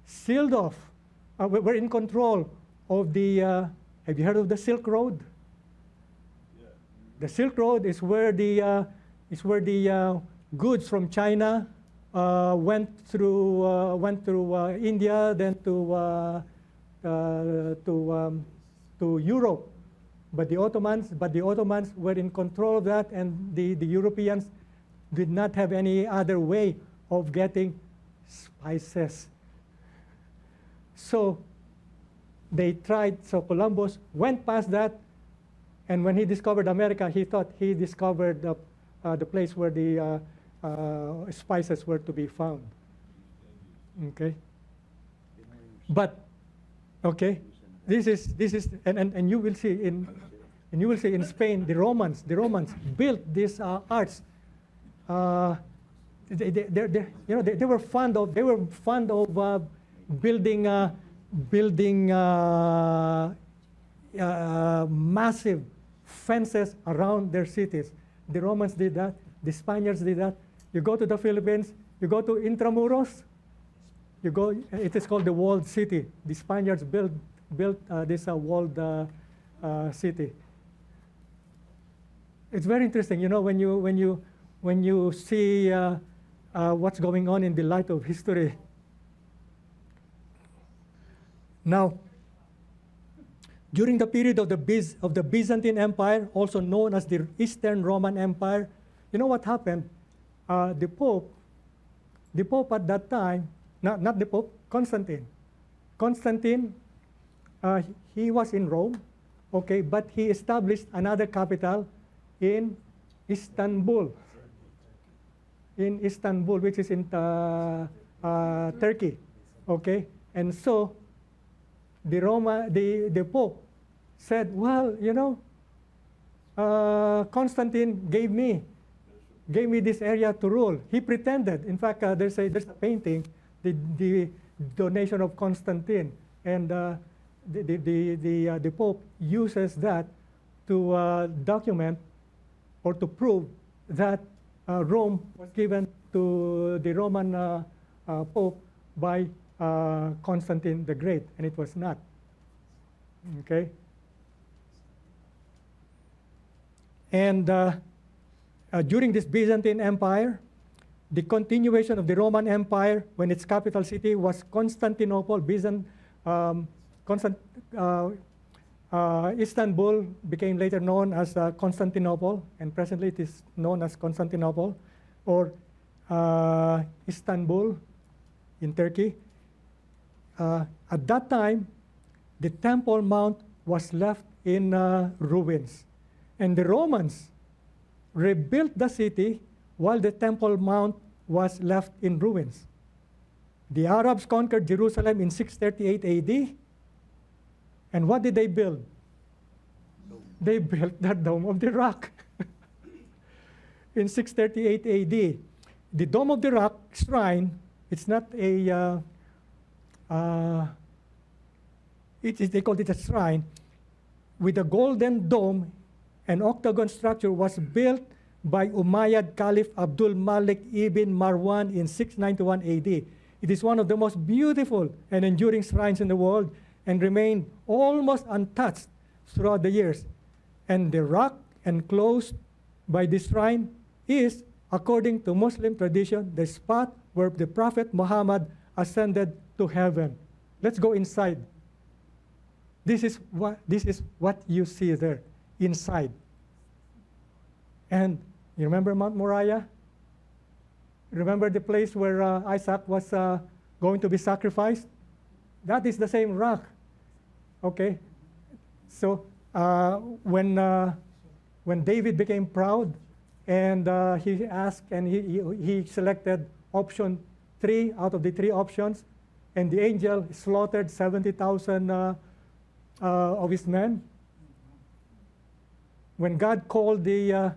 sealed off. We're in control of the. Have you heard of the Silk Road? Yeah. The Silk Road is where the goods from China went through India, then to Europe. But the Ottomans were in control of that, and the Europeans did not have any other way of getting spices. So they tried. So Columbus went past that, and when he discovered America, he thought he discovered the place where the spices were to be found. Okay. But okay, this is and you will see in Spain the Romans built these arts. They were fond of building massive fences around their cities. The Romans did that. The Spaniards did that. You go to the Philippines, you go to Intramuros, it is called the walled city. The Spaniards built this walled city. It's very interesting, when you see what's going on in the light of history. Now, during the period of the Byzantine Empire, also known as the Eastern Roman Empire, you know what happened? The Pope at that time, not the Pope, Constantine. Constantine, he was in Rome, okay, but he established another capital in Istanbul. In Istanbul, which is in Turkey, okay, and so the Pope said, well, Constantine gave me this area to rule. He pretended. In fact, there's a painting, the donation of Constantine, and the Pope uses that to document or to prove that Rome was given to the Roman Pope by Constantine the Great, and it was not. Okay? And during this Byzantine Empire, the continuation of the Roman Empire when its capital city was Constantinople. Istanbul became later known as Constantinople, and presently it is known as Constantinople, or Istanbul in Turkey. At that time, the Temple Mount was left in ruins. And the Romans rebuilt the city while the Temple Mount was left in ruins. The Arabs conquered Jerusalem in 638 AD. And what did they build? They built the Dome of the Rock in 638 AD. The Dome of the Rock shrine, it's not a, they called it a shrine, with a golden dome. An octagon structure was built by Umayyad Caliph Abdul Malik ibn Marwan in 691 AD. It is one of the most beautiful and enduring shrines in the world and remained almost untouched throughout the years. And the rock enclosed by this shrine is, according to Muslim tradition, the spot where the Prophet Muhammad ascended to heaven. Let's go inside. This is what you see there, inside. And you remember Mount Moriah? Remember the place where Isaac was going to be sacrificed? That is the same rock. Okay? So when David became proud, and he asked, and he selected option 3 out of the 3 options, and the angel slaughtered 70,000 of his men. When God called the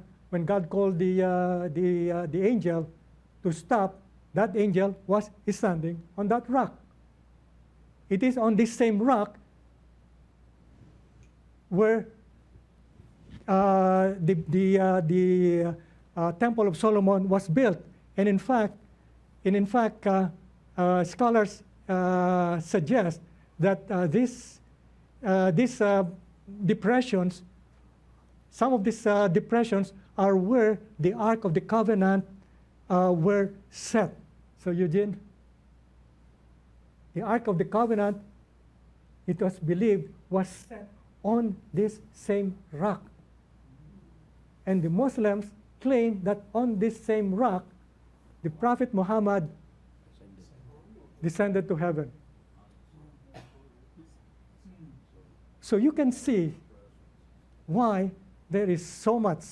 angel to stop, that angel was standing on that rock. It is on this same rock where the Temple of Solomon was built. And in fact, scholars suggest that these depressions, some of these depressions are where the Ark of the Covenant were set. So Eugene, the Ark of the Covenant, it was believed, was set on this same rock. And the Muslims claim that on this same rock, the Prophet Muhammad descended to heaven. So you can see why there is so much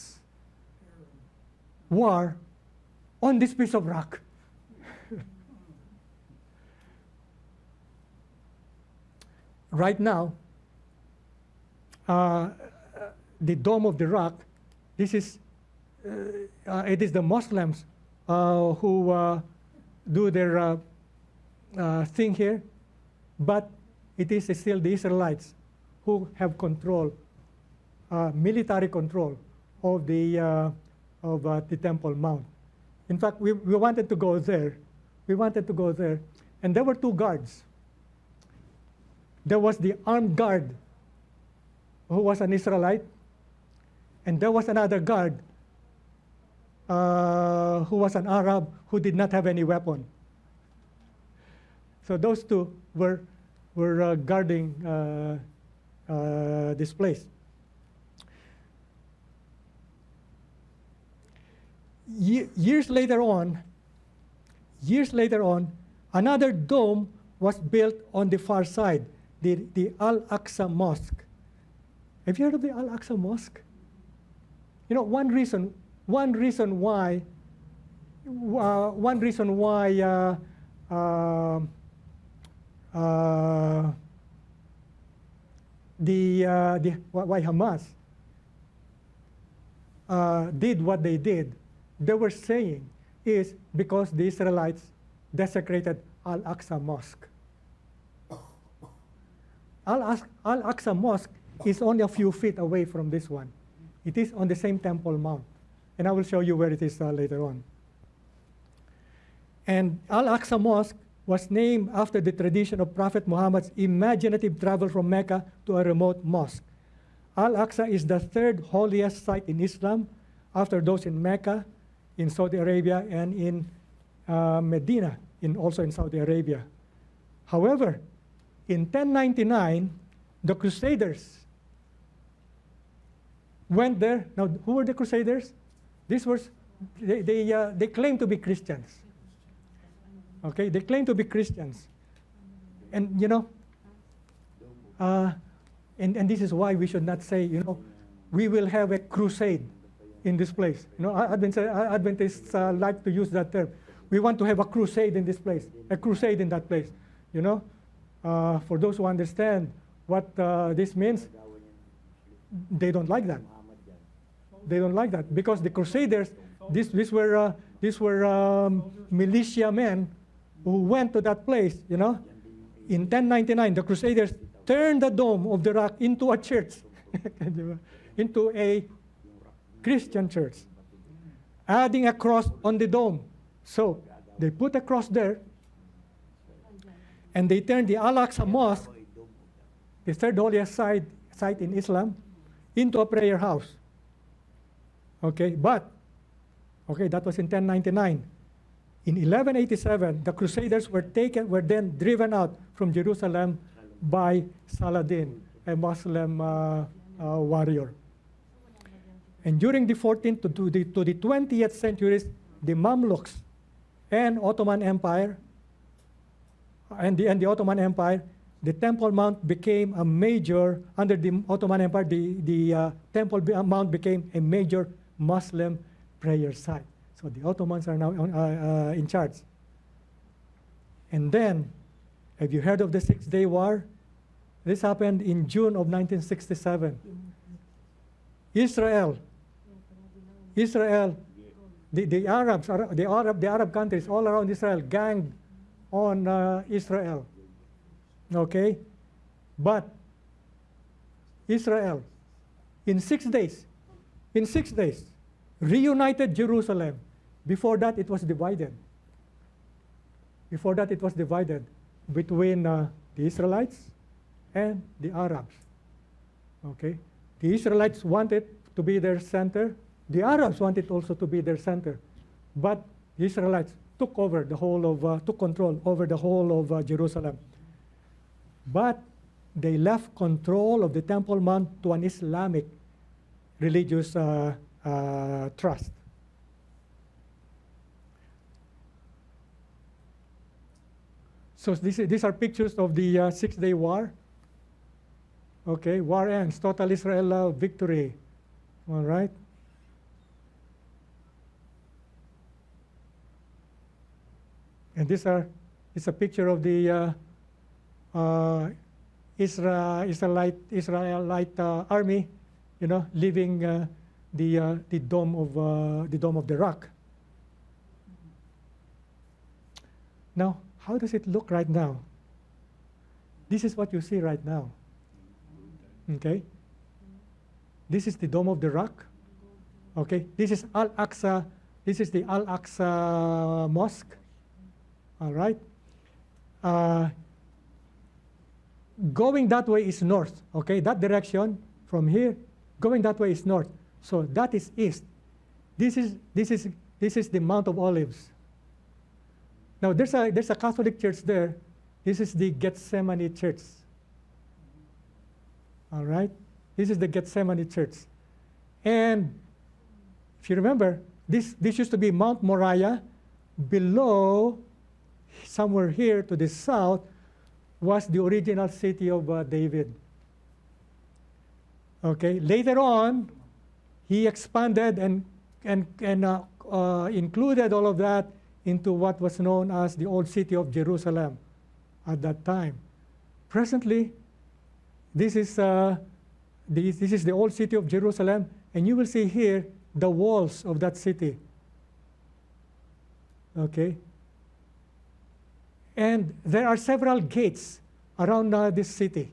war on this piece of rock. Right now, the Dome of the Rock, it is the Muslims who do their thing here, but it is still the Israelites who have control, military control of the Temple Mount. In fact, we wanted to go there. And there were 2 guards. There was the armed guard, who was an Israelite, and there was another guard who was an Arab who did not have any weapon. So those 2 were guarding this place. Years later on, another dome was built on the far side, the Al-Aqsa Mosque. Have you heard of the Al-Aqsa Mosque? You know, one reason why why Hamas did what they did, they were saying, is because the Israelites desecrated Al-Aqsa Mosque. Al-Aqsa Mosque is only a few feet away from this one. It is on the same Temple Mount. And I will show you where it is later on. And Al-Aqsa Mosque was named after the tradition of Prophet Muhammad's imaginative travel from Mecca to a remote mosque. Al-Aqsa is the 3rd holiest site in Islam, after those in Mecca, in Saudi Arabia, and in Medina, also in Saudi Arabia. However, in 1099, the Crusaders went there. Now, who were the Crusaders? They claimed to be Christians. Okay, they claimed to be Christians. And, and this is why we should not say, we will have a crusade in this place. Adventists like to use that term. We want to have a crusade in this place, a crusade in that place. For those who understand what this means, they don't like that. They don't like that because the Crusaders, these were militia men who went to that place. In 1099, the Crusaders turned the Dome of the Rock into a church, into a Christian church, adding a cross on the dome. So they put a cross there, and they turned the Al-Aqsa Mosque, the third holiest site in Islam, into a prayer house. Okay, that was in 1099. In 1187, the Crusaders were then driven out from Jerusalem by Saladin, a Muslim warrior. And during the 14th to the 20th centuries, the Mamluks and Ottoman Empire, the Temple Mount became a major, under the Ottoman Empire, the Temple Mount became a major Muslim prayer site. So the Ottomans are now in charge. And then, have you heard of the Six-Day War? This happened in June of 1967. Israel, the Arab countries all around Israel ganged on Israel. Okay? But Israel, in 6 days, reunited Jerusalem. Before that, it was divided. Between the Israelites and the Arabs. Okay? The Israelites wanted to be their center. The Arabs wanted also to be their center. But the Israelites took control over the whole of Jerusalem. But they left control of the Temple Mount to an Islamic religious trust. So these are pictures of the Six-Day War. Okay, war ends, total Israel victory. All right. And it's a picture of the Israelite army, leaving the dome of the rock. Now, how does it look right now? This is what you see right now. Okay? This is the Dome of the Rock. Okay? This is Al-Aqsa. This is the Al-Aqsa Mosque. All right? Going that way is north. Okay? That direction from here, going that way is north. So that is east. This is the Mount of Olives. Now there's a Catholic church there. This is the Gethsemane Church. All right? This is the Gethsemane Church. And if you remember, this used to be Mount Moriah. Below, somewhere here to the south, was the original city of David. Okay? Later on, he expanded and included all of that into what was known as the old city of Jerusalem at that time. Presently, this is the old city of Jerusalem, and you will see here the walls of that city. Okay? And there are several gates around this city.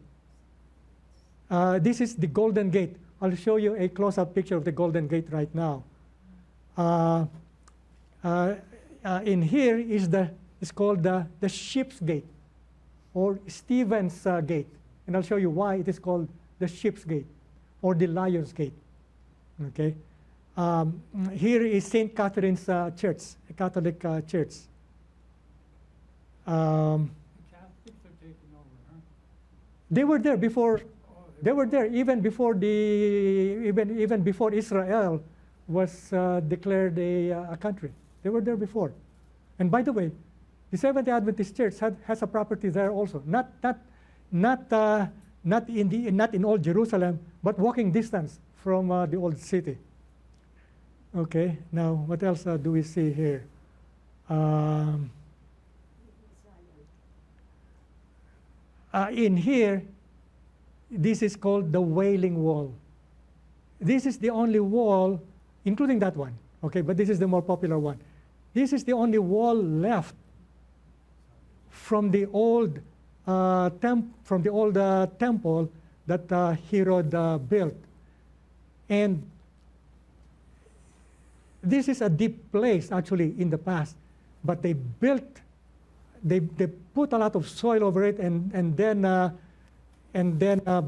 This is the Golden Gate. I'll show you a close-up picture of the Golden Gate right now. In here is called the Sheep's Gate, or Stephen's Gate. And I'll show you why it is called the Sheep's Gate, or the Lion's Gate. Okay? Here is St. Catherine's Church, a Catholic church. The Catholics are taking over, huh? They were there before. Oh, They were there even before even before Israel was declared a country. They were there before. And by the way, the Seventh-day Adventist Church has a property there also. Not in old Jerusalem, but walking distance from the old city. Okay. Now, what else do we see here? In here, this is called the Wailing Wall. This is the only wall, including that one, okay, but this is the more popular one. This is the only wall left from the old temple that Herod built. And this is a deep place actually in the past, but they put a lot of soil over it and then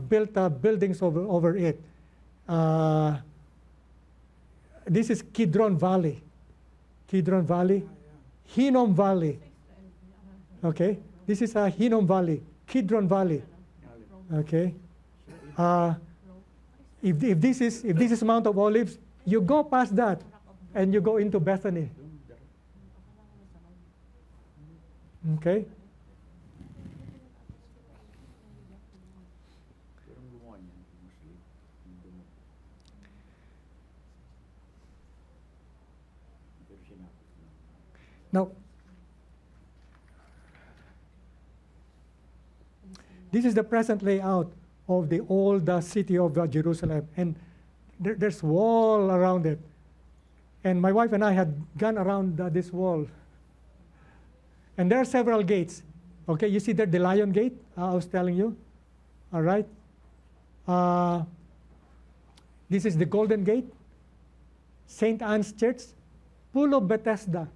built buildings over it. This is Kidron Valley. Kidron Valley. Hinnom Valley. Okay. This is Hinnom Valley. Kidron Valley. Okay. If this is Mount of Olives, you go past that and you go into Bethany. Okay. Now, this is the present layout of the old city of Jerusalem, and there's wall around it. And my wife and I had gone around this wall. And there are several gates. Okay, you see there the Lion Gate, I was telling you. All right. This is the Golden Gate, St. Anne's Church, Pool of Bethesda.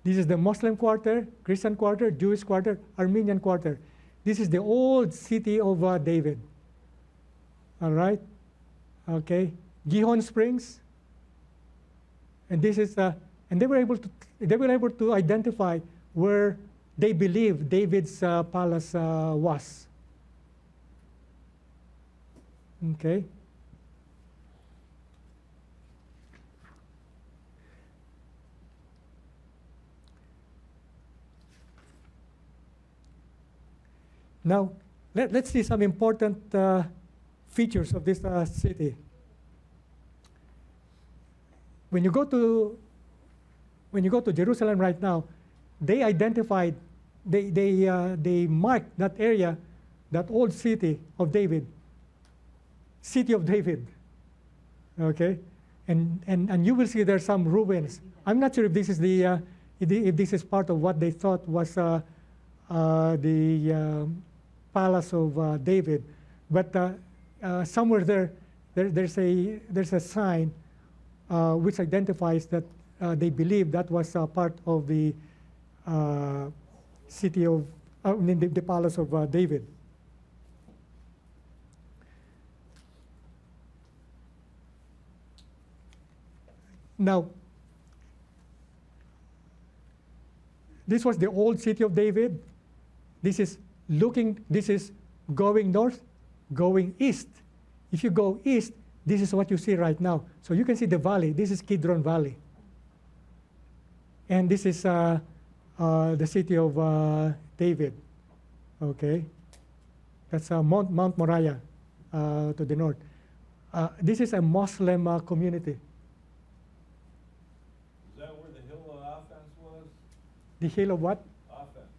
This is the Muslim quarter, Christian quarter, Jewish quarter, Armenian quarter. This is the old city of David. All right. Okay. Gihon Springs. And this is and they were able to identify where they believe David's palace was. Okay. Now, let's see some important features of this city. When you go to Jerusalem right now, they identified, they marked that area, that old city of David, city of David. Okay, and you will see there's some ruins. I'm not sure if this is if this is part of what they thought was the palace of David, but somewhere there's a sign which identifies that they believe that was part of the city of the palace of David. Now, this was the old city of David. This is going north, going east. If you go east, this is what you see right now. So you can see the valley. This is Kidron Valley. And this is the city of David. Okay. That's Mount Moriah to the north. This is a Muslim community. Is that where the hill of offense was? The hill of what? Offense.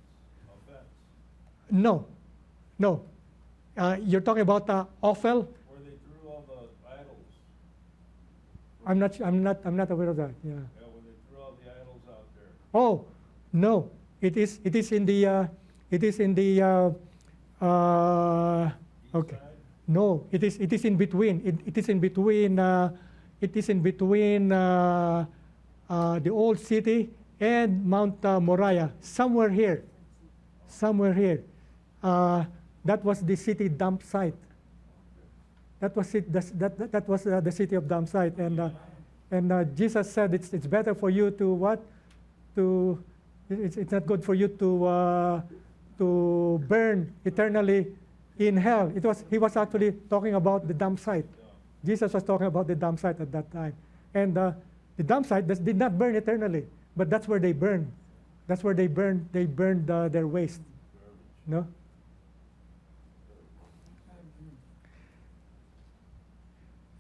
No. You're talking about Ophel? Where they drew all the idols. I'm not aware of that. Yeah. Yeah, when they threw all the idols out there. Oh, no. It is in the okay. East side? No, it is in between. It is in between the old city and Mount Moriah. Somewhere here. That was the city dump site. That was it. That was the city of dump site. And Jesus said it's better for you to what? To It's not good for you to burn eternally in hell. He was actually talking about the dump site. Jesus was talking about the dump site at that time. And the dump site did not burn eternally, but that's where they burned. That's where they burned their waste. No?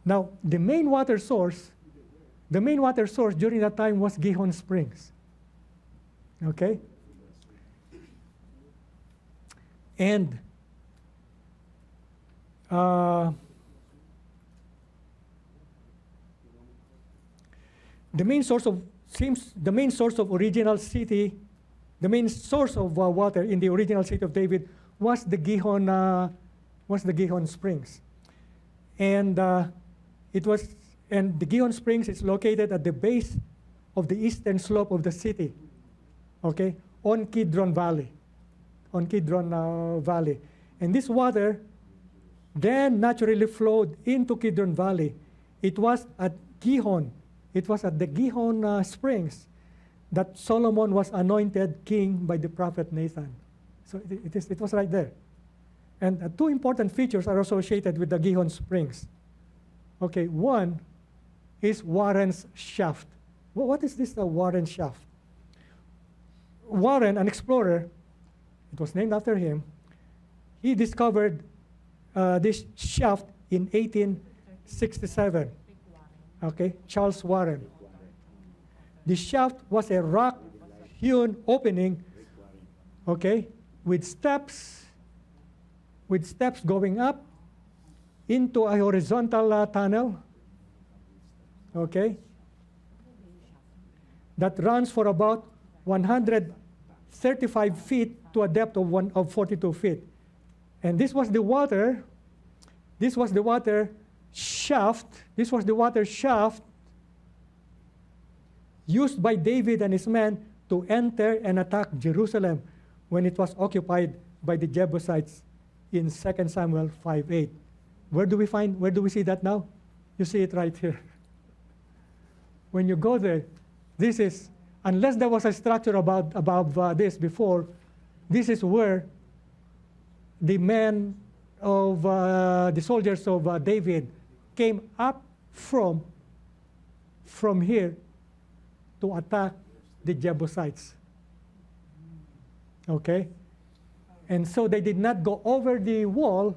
Now, the main water source during that time was Gihon Springs. Okay? And the main source of original city, the main source of water in the original city of David was the Gihon Springs, and the Gihon Springs is located at the base of the eastern slope of the city, okay, on Kidron Valley, and this water then naturally flowed into Kidron Valley. It was at Gihon. It was at the Gihon Springs that Solomon was anointed king by the prophet Nathan. So it was right there. And two important features are associated with the Gihon Springs. Okay, one is Warren's shaft. What is this Warren shaft? Warren, an explorer, it was named after him, he discovered this shaft in 1867. Okay, Charles Warren. The shaft was a rock-hewn opening, okay, with steps going up into a horizontal tunnel, okay, that runs for about 135 feet to a depth of 42 feet. And this was the water shaft used by David and his men to enter and attack Jerusalem when it was occupied by the Jebusites in 2 Samuel 5:8. Where do we see that now? You see it right here. When you go there, this is, unless there was a structure above this before, this is where the men of the soldiers of David came up from here to attack the Jebusites. Okay? And so they did not go over the wall.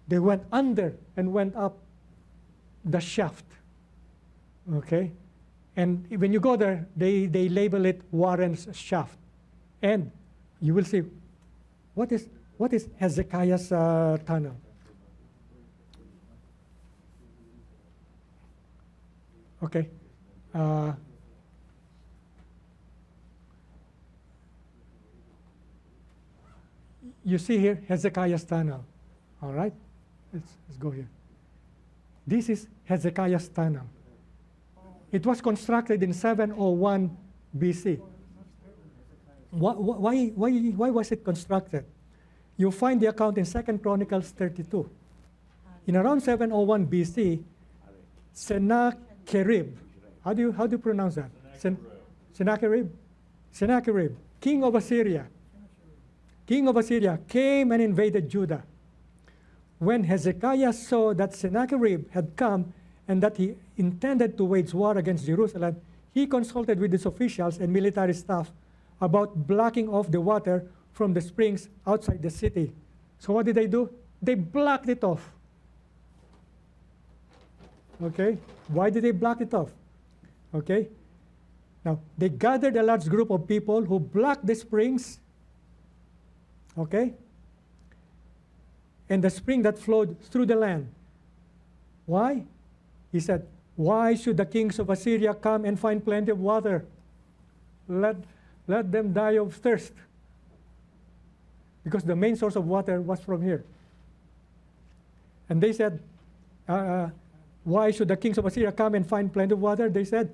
They went under and went up the shaft. Okay? And when you go there, they label it Warren's shaft. And you will see, what is Hezekiah's tunnel? Okay. You see here Hezekiah's tunnel. All right? Let's go here. This is Hezekiah's tunnel. It was constructed in 701 BC. Why was it constructed? You find the account in 2 Chronicles 32. In around 701 BC, Sennacherib, how do you pronounce that? Sennacherib, king of Assyria, came and invaded Judah. When Hezekiah saw that Sennacherib had come and that he intended to wage war against Jerusalem, he consulted with his officials and military staff about blocking off the water from the springs outside the city. So what did they do? They blocked it off. Okay? Why did they block it off? Okay? Now, they gathered a large group of people who blocked the springs, okay? And the spring that flowed through the land. Why? He said, why should the kings of Assyria come and find plenty of water? Let them die of thirst. Because the main source of water was from here. And they said, why should the kings of Assyria come and find plenty of water? They said,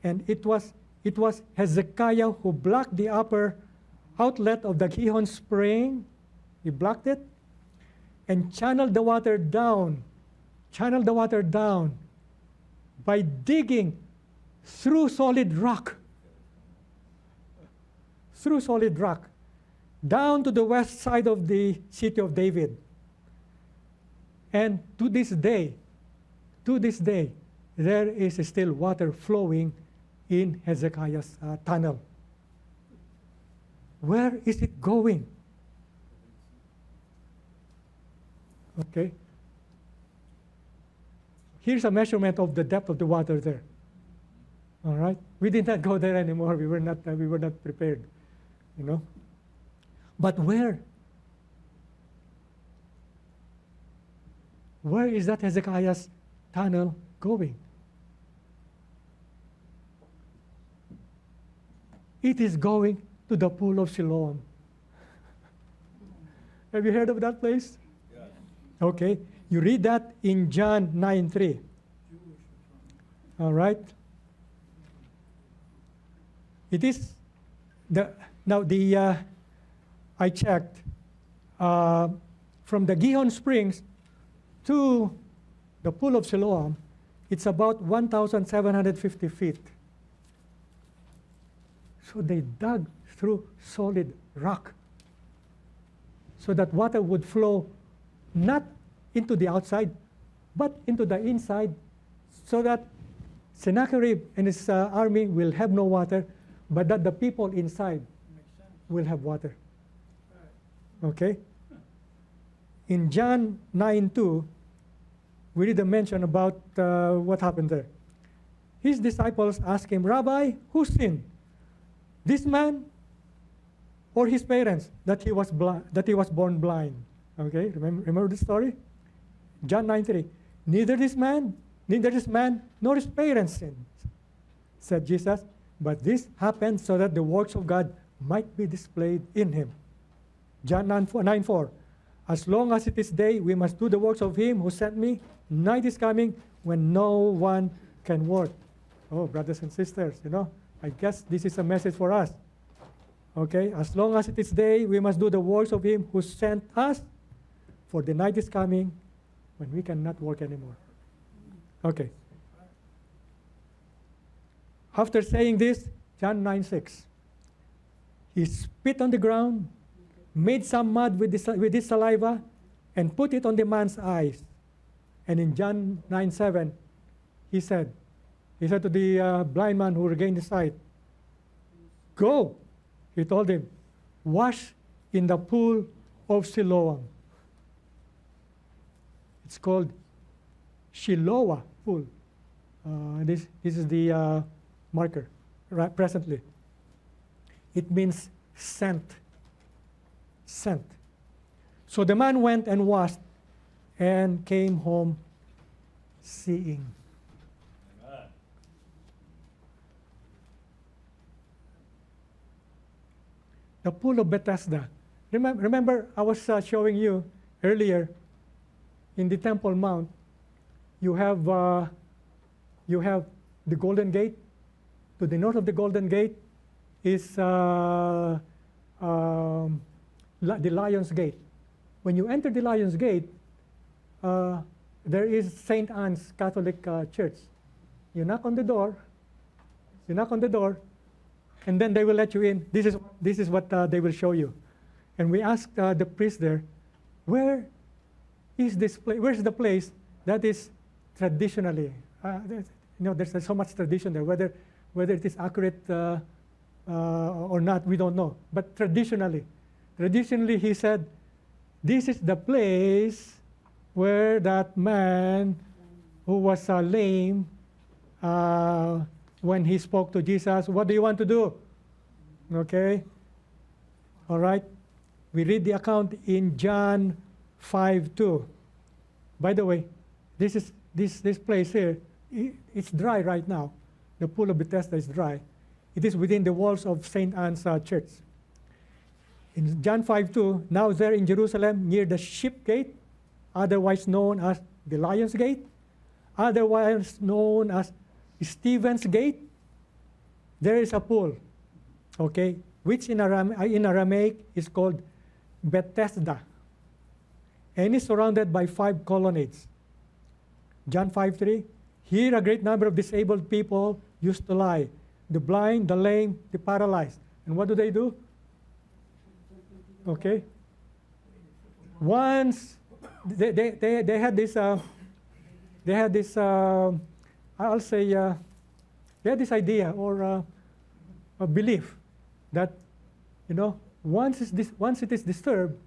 and it was Hezekiah who blocked the upper outlet of the Gihon spring. He blocked it and channeled the water down by digging through solid rock. through solid rock, down to the west side of the city of David. And to this day, there is still water flowing in Hezekiah's tunnel. Where is it going? Okay. Here's a measurement of the depth of the water there. All right. We did not go there anymore. We were not prepared. You know. But where? Where is that Hezekiah's tunnel going? It is going to the pool of Siloam. Have you heard of that place? Yes. Okay. You read that in John 9:3. All right. It is I checked from the Gihon Springs to the pool of Siloam. It's about 1,750 feet. So they dug through solid rock so that water would flow not into the outside, but into the inside, so that Sennacherib and his army will have no water, but that the people inside will have water. Okay? In John 9:2, we read a mention about what happened there. His disciples asked him, Rabbi, who sinned? This man or his parents that he was born blind? Okay, remember the story? John 9:3. Neither this man, nor his parents sinned, said Jesus, but this happened so that the works of God might be displayed in him. John 9:4. As long as it is day, we must do the works of him who sent me. Night is coming when no one can work. Oh, brothers and sisters, I guess this is a message for us. Okay, as long as it is day, we must do the works of him who sent us, for the night is coming when we cannot work anymore. Okay. After saying this, John 9:6, he spit on the ground, made some mud with his saliva, and put it on the man's eyes. And in John 9:7, he said to the blind man who regained his sight, go, he told him, wash in the pool of Siloam. It's called Shiloah pool. This is the marker presently. It means sent. Sent. So the man went and washed and came home seeing. Amen. The pool of Bethesda. Remember I was showing you earlier in the Temple Mount, you have the Golden Gate. To the north of the Golden Gate is the Lion's Gate. When you enter the Lion's Gate, there is St. Anne's Catholic Church. You knock on the door, and then they will let you in. This is what they will show you. And we asked the priest there, where is this place? Where's the place that is traditionally? There's so much tradition there. Whether it is accurate or not, we don't know. But traditionally, he said, this is the place where that man who was lame, when he spoke to Jesus, what do you want to do? Okay? All right? We read the account in John 5:2. By the way, this place here, it's dry right now. The pool of Bethesda is dry. It is within the walls of St. Anne's Church. In John 5:2, now there in Jerusalem, near the Sheep Gate, otherwise known as the Lion's Gate, otherwise known as Stephen's Gate, there is a pool, okay, which in Aramaic is called Bethesda, and is surrounded by 5 colonnades. John 5:3, here a great number of disabled people used to lie, the blind, the lame, the paralyzed. And what do? Okay? Once they had this, I'll say, they had this idea or a belief that, once it is disturbed,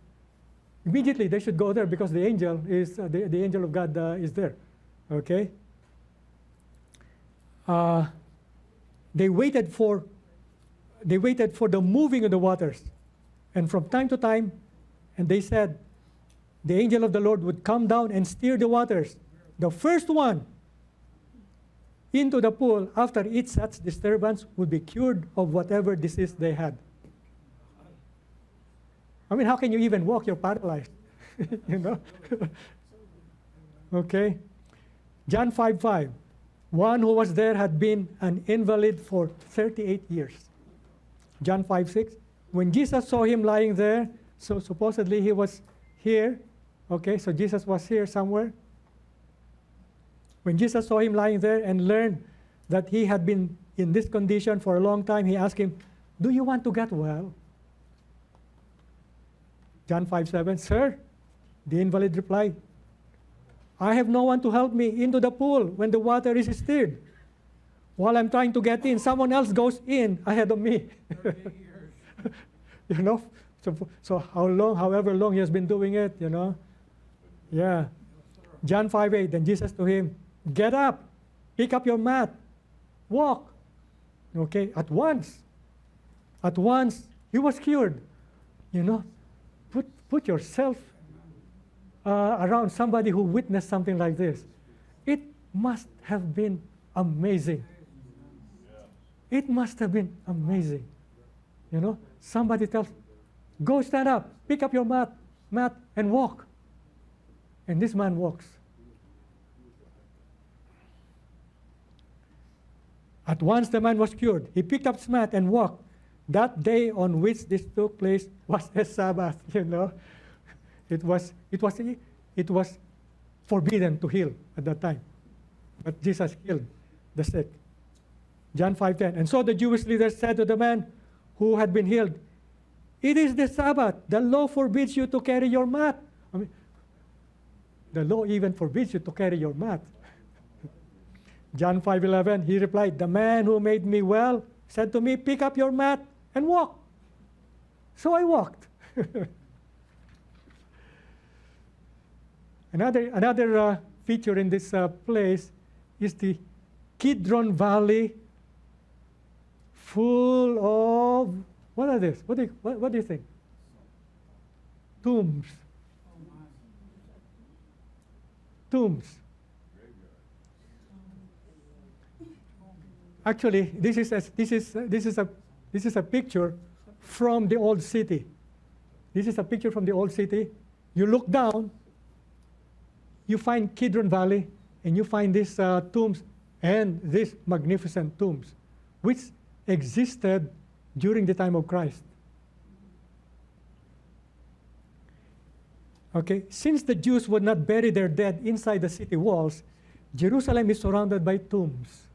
immediately they should go there because the angel is the angel of God is there. Okay. They waited for the moving of the waters, and from time to time, and they said, the angel of the Lord would come down and stir the waters. The first one into the pool after each such disturbance would be cured of whatever disease they had. I mean, how can you even walk? You're paralyzed. Okay. John 5:5. One who was there had been an invalid for 38 years. John 5:6. When Jesus saw him lying there, so supposedly he was here. Okay, so Jesus was here somewhere. When Jesus saw him lying there and learned that he had been in this condition for a long time, he asked him, "Do you want to get well?" John 5:7, "Sir," the invalid replied, "I have no one to help me into the pool when the water is stirred. While I'm trying to get in, someone else goes in ahead of me." 38 years. So however long he has been doing it, Yeah. John 5:8, then Jesus to him, "Get up, pick up your mat, walk." Okay, at once, he was cured. Put yourself around somebody who witnessed something like this. It must have been amazing. It must have been amazing. Somebody tells, "Go stand up, pick up your mat, and walk." And this man walks. At once the man was cured. He picked up his mat and walked. That day on which this took place was a Sabbath. It was forbidden to heal at that time, but Jesus healed the sick. John 5:10. And so the Jewish leaders said to the man who had been healed, "It is the Sabbath. The law forbids you to carry your mat." The law even forbids you to carry your mat. John 5:11, he replied, "The man who made me well said to me, 'Pick up your mat and walk.' So I walked." Another feature in this place is the Kidron Valley, full of, what are these? What do you think? Tombs. Tombs. Actually, this is a picture from the old city. This is a picture from the old city. You look down, you find Kidron Valley, and you find these tombs and these magnificent tombs, which existed during the time of Christ. Okay, since the Jews would not bury their dead inside the city walls, Jerusalem is surrounded by tombs.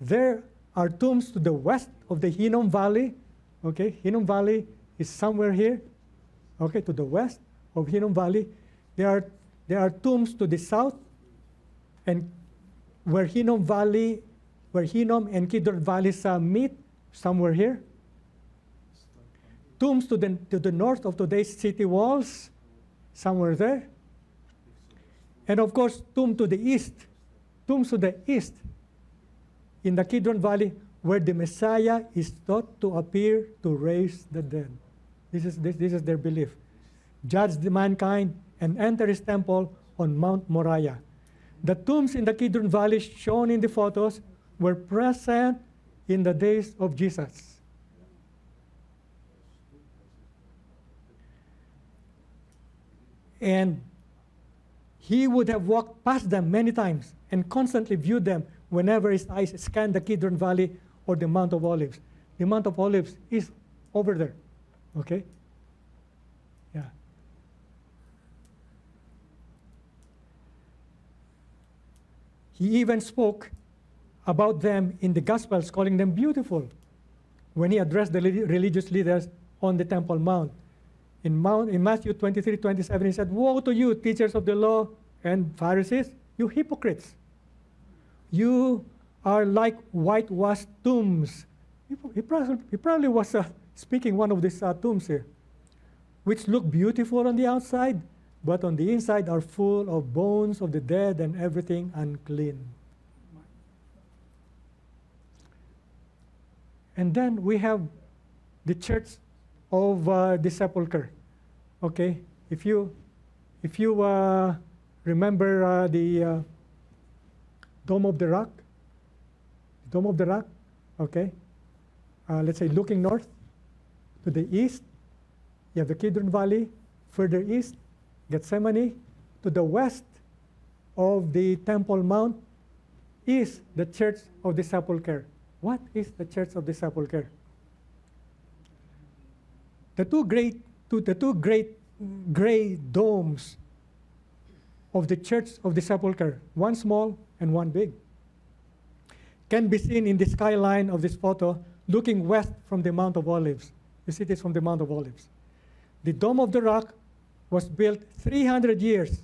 There are tombs to the west of the Hinnom Valley. Okay, Hinnom Valley is somewhere here. Okay, to the west of Hinnom Valley. There are tombs to the south, and where Hinnom and Kidron Valleys meet, somewhere here. Tombs to the north of today's city walls, somewhere there. And of course, tombs to the east in the Kidron Valley, where the Messiah is thought to appear to raise the dead. This is their belief. Judge the mankind and enter his temple on Mount Moriah. The tombs in the Kidron Valley shown in the photos were present in the days of Jesus. And he would have walked past them many times and constantly viewed them whenever his eyes scanned the Kidron Valley or the Mount of Olives. The Mount of Olives is over there. Okay? Yeah. He even spoke about them in the Gospels, calling them beautiful when he addressed the religious leaders on the Temple Mount. In Matthew 23:27, he said, "Woe to you, teachers of the law and Pharisees, you hypocrites! You are like whitewashed tombs." He probably was speaking one of these tombs here, which look beautiful on the outside, but on the inside are full of bones of the dead and everything unclean. And then we have the church of the sepulchre. Okay, if you remember the Dome of the Rock, okay, let's say looking north to the east, you have the Kidron Valley. Further east, Gethsemane. To the west of the Temple Mount is the Church of the Sepulchre. What is the Church of the Sepulchre? The two great gray domes of the Church of the Sepulchre, one small and one big, can be seen in the skyline of this photo looking west from the Mount of Olives. You see this from the Mount of Olives. The Dome of the Rock was built 300 years.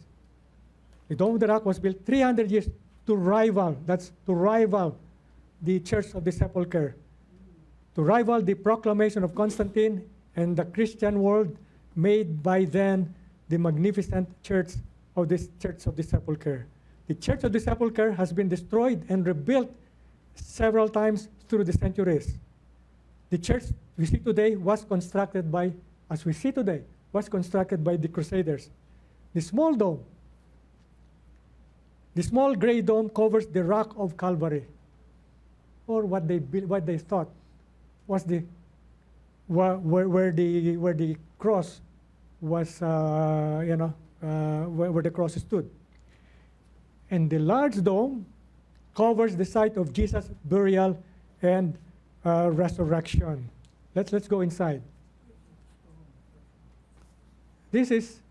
The Dome of the Rock was built 300 years to rival the Church of the Sepulchre, to rival the proclamation of Constantine and the Christian world made by then the magnificent Church of the Sepulchre. The Church of the Sepulchre has been destroyed and rebuilt several times through the centuries. The church we see today was constructed by the Crusaders. The small dome, the small gray dome covers the rock of Calvary, or what they thought was where the cross was, where the cross stood. And the large dome covers the site of Jesus' burial and resurrection. Let's go inside. This is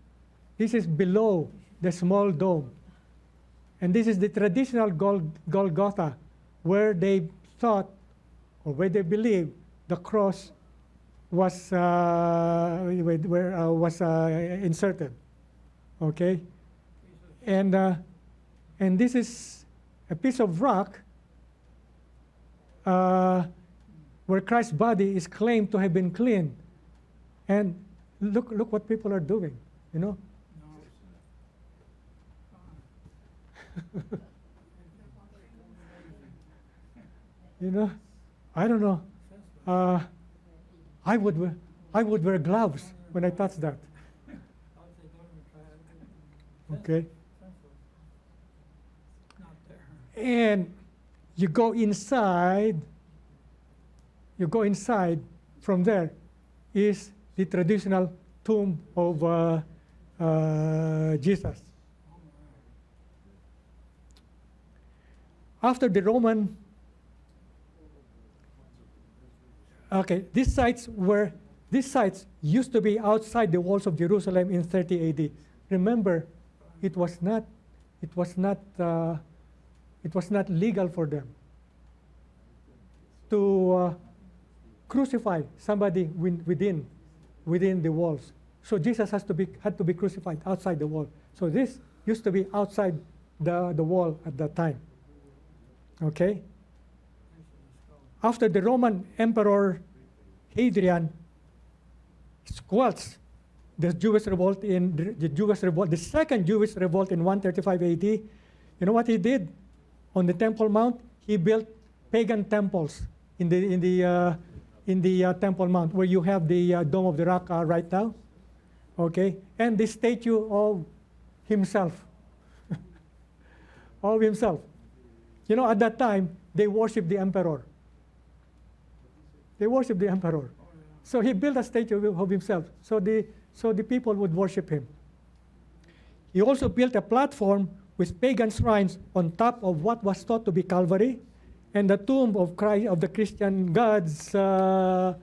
below the small dome, and this is the traditional Golgotha, where they thought, or where they believed, the cross was inserted. Okay, and this is a piece of rock where Christ's body is claimed to have been cleaned. And look what people are doing, you know. You know, I don't know. I would wear gloves when I touch that. Okay. And you go inside. From there is the traditional tomb of Jesus. After the Roman, these sites used to be outside the walls of Jerusalem in 30 AD. Remember, it was not legal for them to crucify somebody within the walls. So Jesus had to be crucified outside the wall. So this used to be outside the wall at that time. Okay? After the Roman Emperor Hadrian squelched the Jewish revolt, the second Jewish revolt in 135 AD, you know what he did? On the Temple Mount, he built pagan temples in the Temple Mount, where you have the Dome of the Rock right now. Okay, and the statue of himself, of himself. You know, at that time they worshipped the emperor. So he built a statue of himself, so the people would worship him. He also built a platform with pagan shrines on top of what was thought to be Calvary, and the tomb of Christ, of the Christian gods, and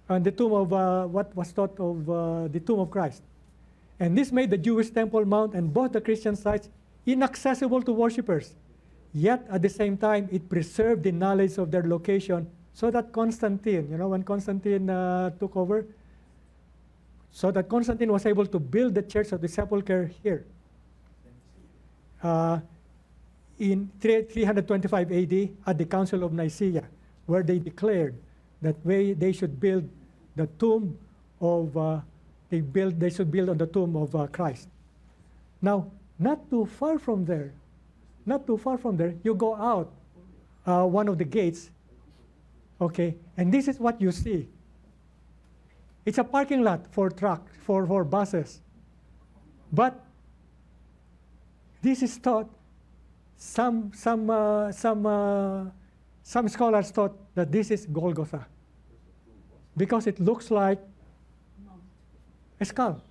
the tomb of what was thought of the tomb of Christ. And this made the Jewish Temple Mount and both the Christian sites inaccessible to worshippers. Yet at the same time, it preserved the knowledge of their location, so that Constantine, you know, when Constantine took over, So that Constantine was able to build the Church of the Sepulchre here. In 325 AD at the Council of Nicaea, where they declared that they should build the tomb of they should build on the tomb of Christ. Now, not too far from there, you go out one of the gates, okay, and this is what you see. It's a parking lot for trucks, for buses, but this is thought. Some scholars thought that this is Golgotha because it looks like a skull.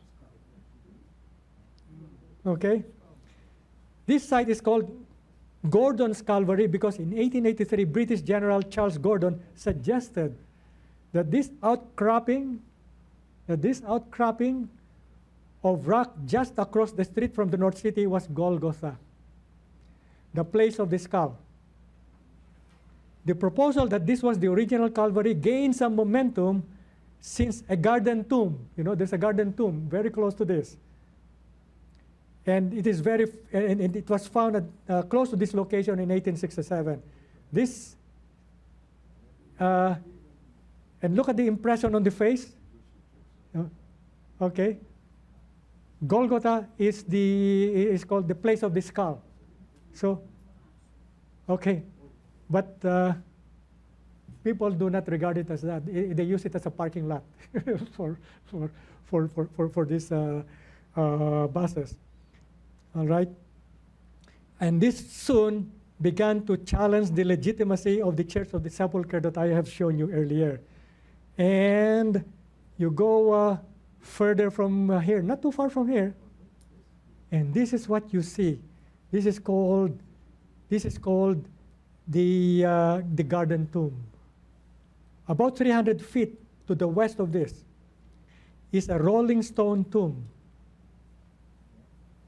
Okay? This site is called Gordon's Calvary because in 1883, British General Charles Gordon suggested that this outcropping of rock just across the street from the North City was Golgotha, the place of the skull. The proposal that this was the original Calvary gained some momentum since a garden tomb, there's a garden tomb very close to this. And it is and it was found close to this location in 1867. And look at the impression on the face. Okay. Golgotha is called the place of the skull. So, okay, but people do not regard it as that. They use it as a parking lot for these buses. All right, and this soon began to challenge the legitimacy of the Church of the Sepulchre that I have shown you earlier. And you go further from here, not too far from here, and this is what you see. This is called the garden tomb. About 300 feet to the west of this is a rolling stone tomb.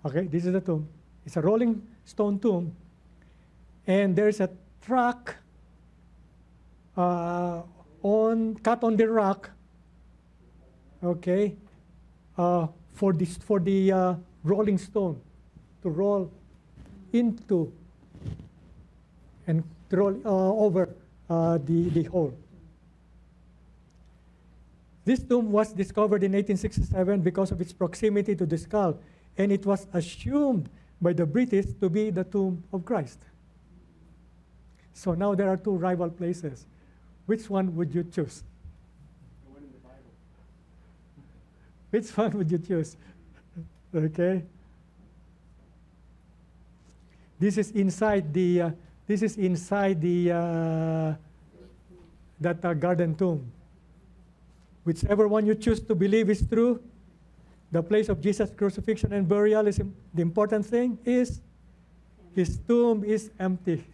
Okay, this is the tomb. It's a rolling stone tomb, and there's a track cut on the rock. Okay, for the rolling stone to roll into and to roll over the hole. This tomb was discovered in 1867 because of its proximity to the skull, and it was assumed by the British to be the tomb of Christ. So now there are two rival places. Which one would you choose? The one in the Bible. Which one would you choose? Okay. This is inside that garden tomb. Whichever one you choose to believe is true, the place of Jesus' crucifixion and burial is the important thing is his tomb is empty.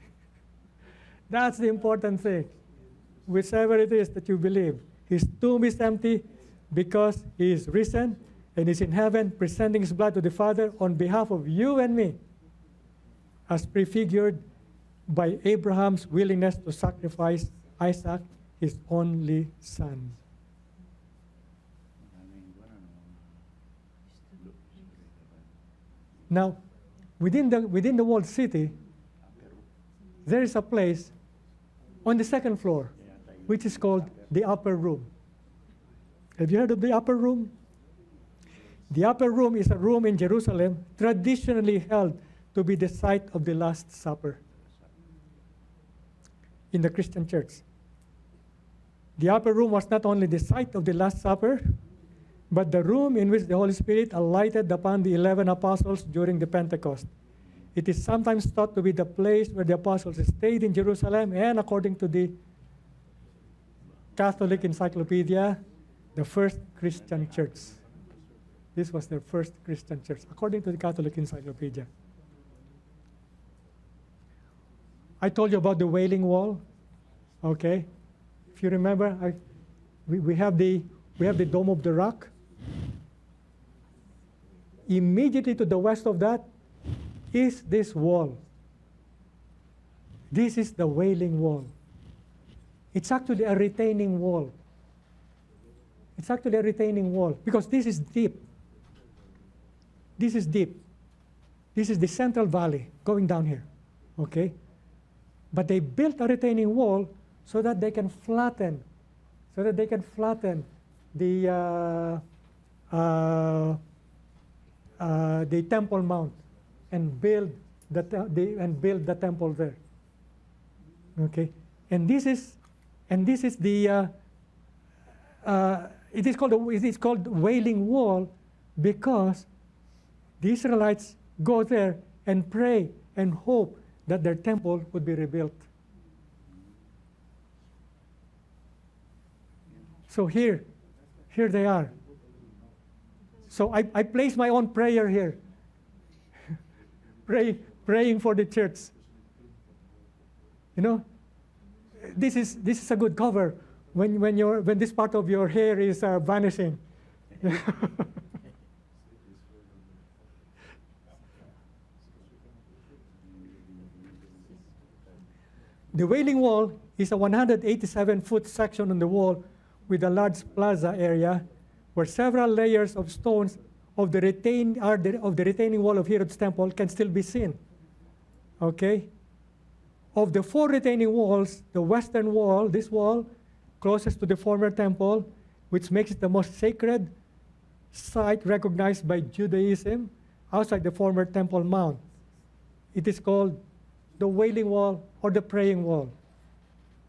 That's the important thing. Whichever it is that you believe, his tomb is empty because he is risen and is in heaven presenting his blood to the Father on behalf of you and me, as prefigured by Abraham's willingness to sacrifice Isaac, his only son. Now, within the walled city, there is a place on the second floor, which is called the upper room. Have you heard of the upper room? The upper room is a room in Jerusalem traditionally held to be the site of the Last Supper in the Christian church. The upper room was not only the site of the Last Supper, but the room in which the Holy Spirit alighted upon the 11 apostles during the Pentecost. It is sometimes thought to be the place where the apostles stayed in Jerusalem, and according to the Catholic Encyclopedia, the first Christian church. This was their first Christian church, according to the Catholic Encyclopedia. I told you about the Wailing Wall. Okay, if you remember, we have the Dome of the Rock. Immediately to the west of that is this wall. This is the Wailing Wall. It's actually a retaining wall. It's actually a retaining wall because this is deep. This is deep. This is the central valley going down here, okay? But they built a retaining wall so that they can flatten, the Temple Mount and build the temple there. Okay, and this is the it is called Wailing Wall because the Israelites go there and pray and hope that their temple would be rebuilt. So here they are. So I place my own prayer here, praying for the church. You know, this is a good cover when this part of your hair is vanishing. The Wailing Wall is a 187-foot section on the wall with a large plaza area where several layers of stones of the retaining wall of Herod's temple can still be seen. Okay? Of the 4 retaining walls, the western wall, this wall, closest to the former temple, which makes it the most sacred site recognized by Judaism outside the former Temple Mount. It is called the Wailing Wall or the Praying Wall.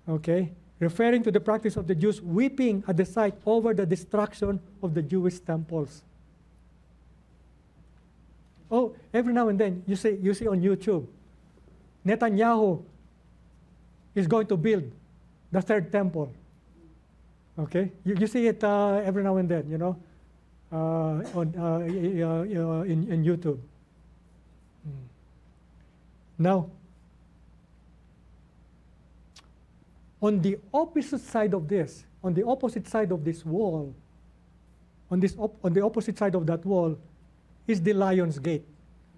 Okay? Referring to the practice of the Jews weeping at the site over the destruction of the Jewish temples. Oh, every now and then you see on YouTube, Netanyahu is going to build the 3rd temple. Okay, you see it every now and then, you know, in YouTube. Now, on the opposite side of this, on the opposite side of this wall, on the opposite side of that wall, is the Lion's Gate.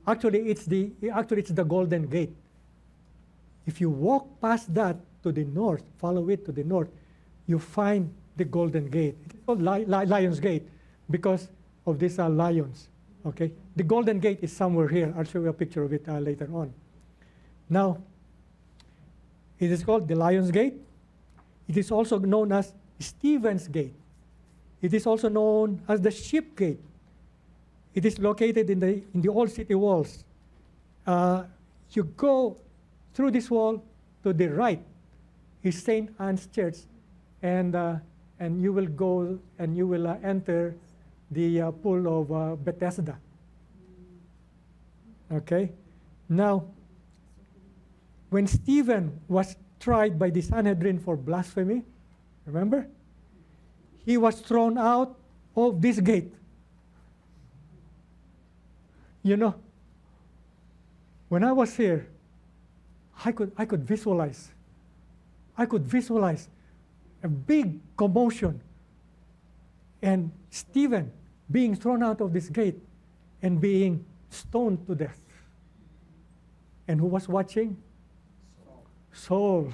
Actually, it's the Golden Gate. If you walk past that to the north, follow it to the north, you find the Golden Gate. It's called Lion's Gate because of these lions. Okay, the Golden Gate is somewhere here. I'll show you a picture of it later on. Now, it is called the Lion's Gate. It is also known as Stephen's Gate. It is also known as the Sheep Gate. It is located in the old city walls. You go through this wall to the right is St. Anne's Church, and you will go and you will enter the pool of Bethesda. Okay? Now, when Stephen was tried by the Sanhedrin for blasphemy, remember? He was thrown out of this gate. You know, when I was here, I could visualize a big commotion and Stephen being thrown out of this gate and being stoned to death. And who was watching? Saul.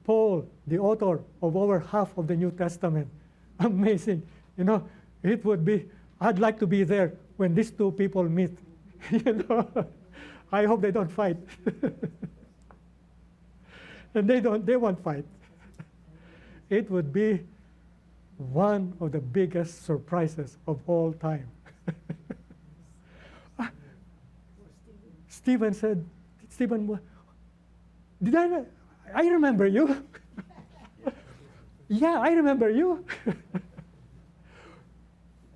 Paul, the author of over half of the New Testament. Amazing. You know, it would be, I'd like to be there when these two people meet. You know, I hope they don't fight. And they won't fight. It would be one of the biggest surprises of all time. Stephen said, did I remember you? Yeah, I remember you.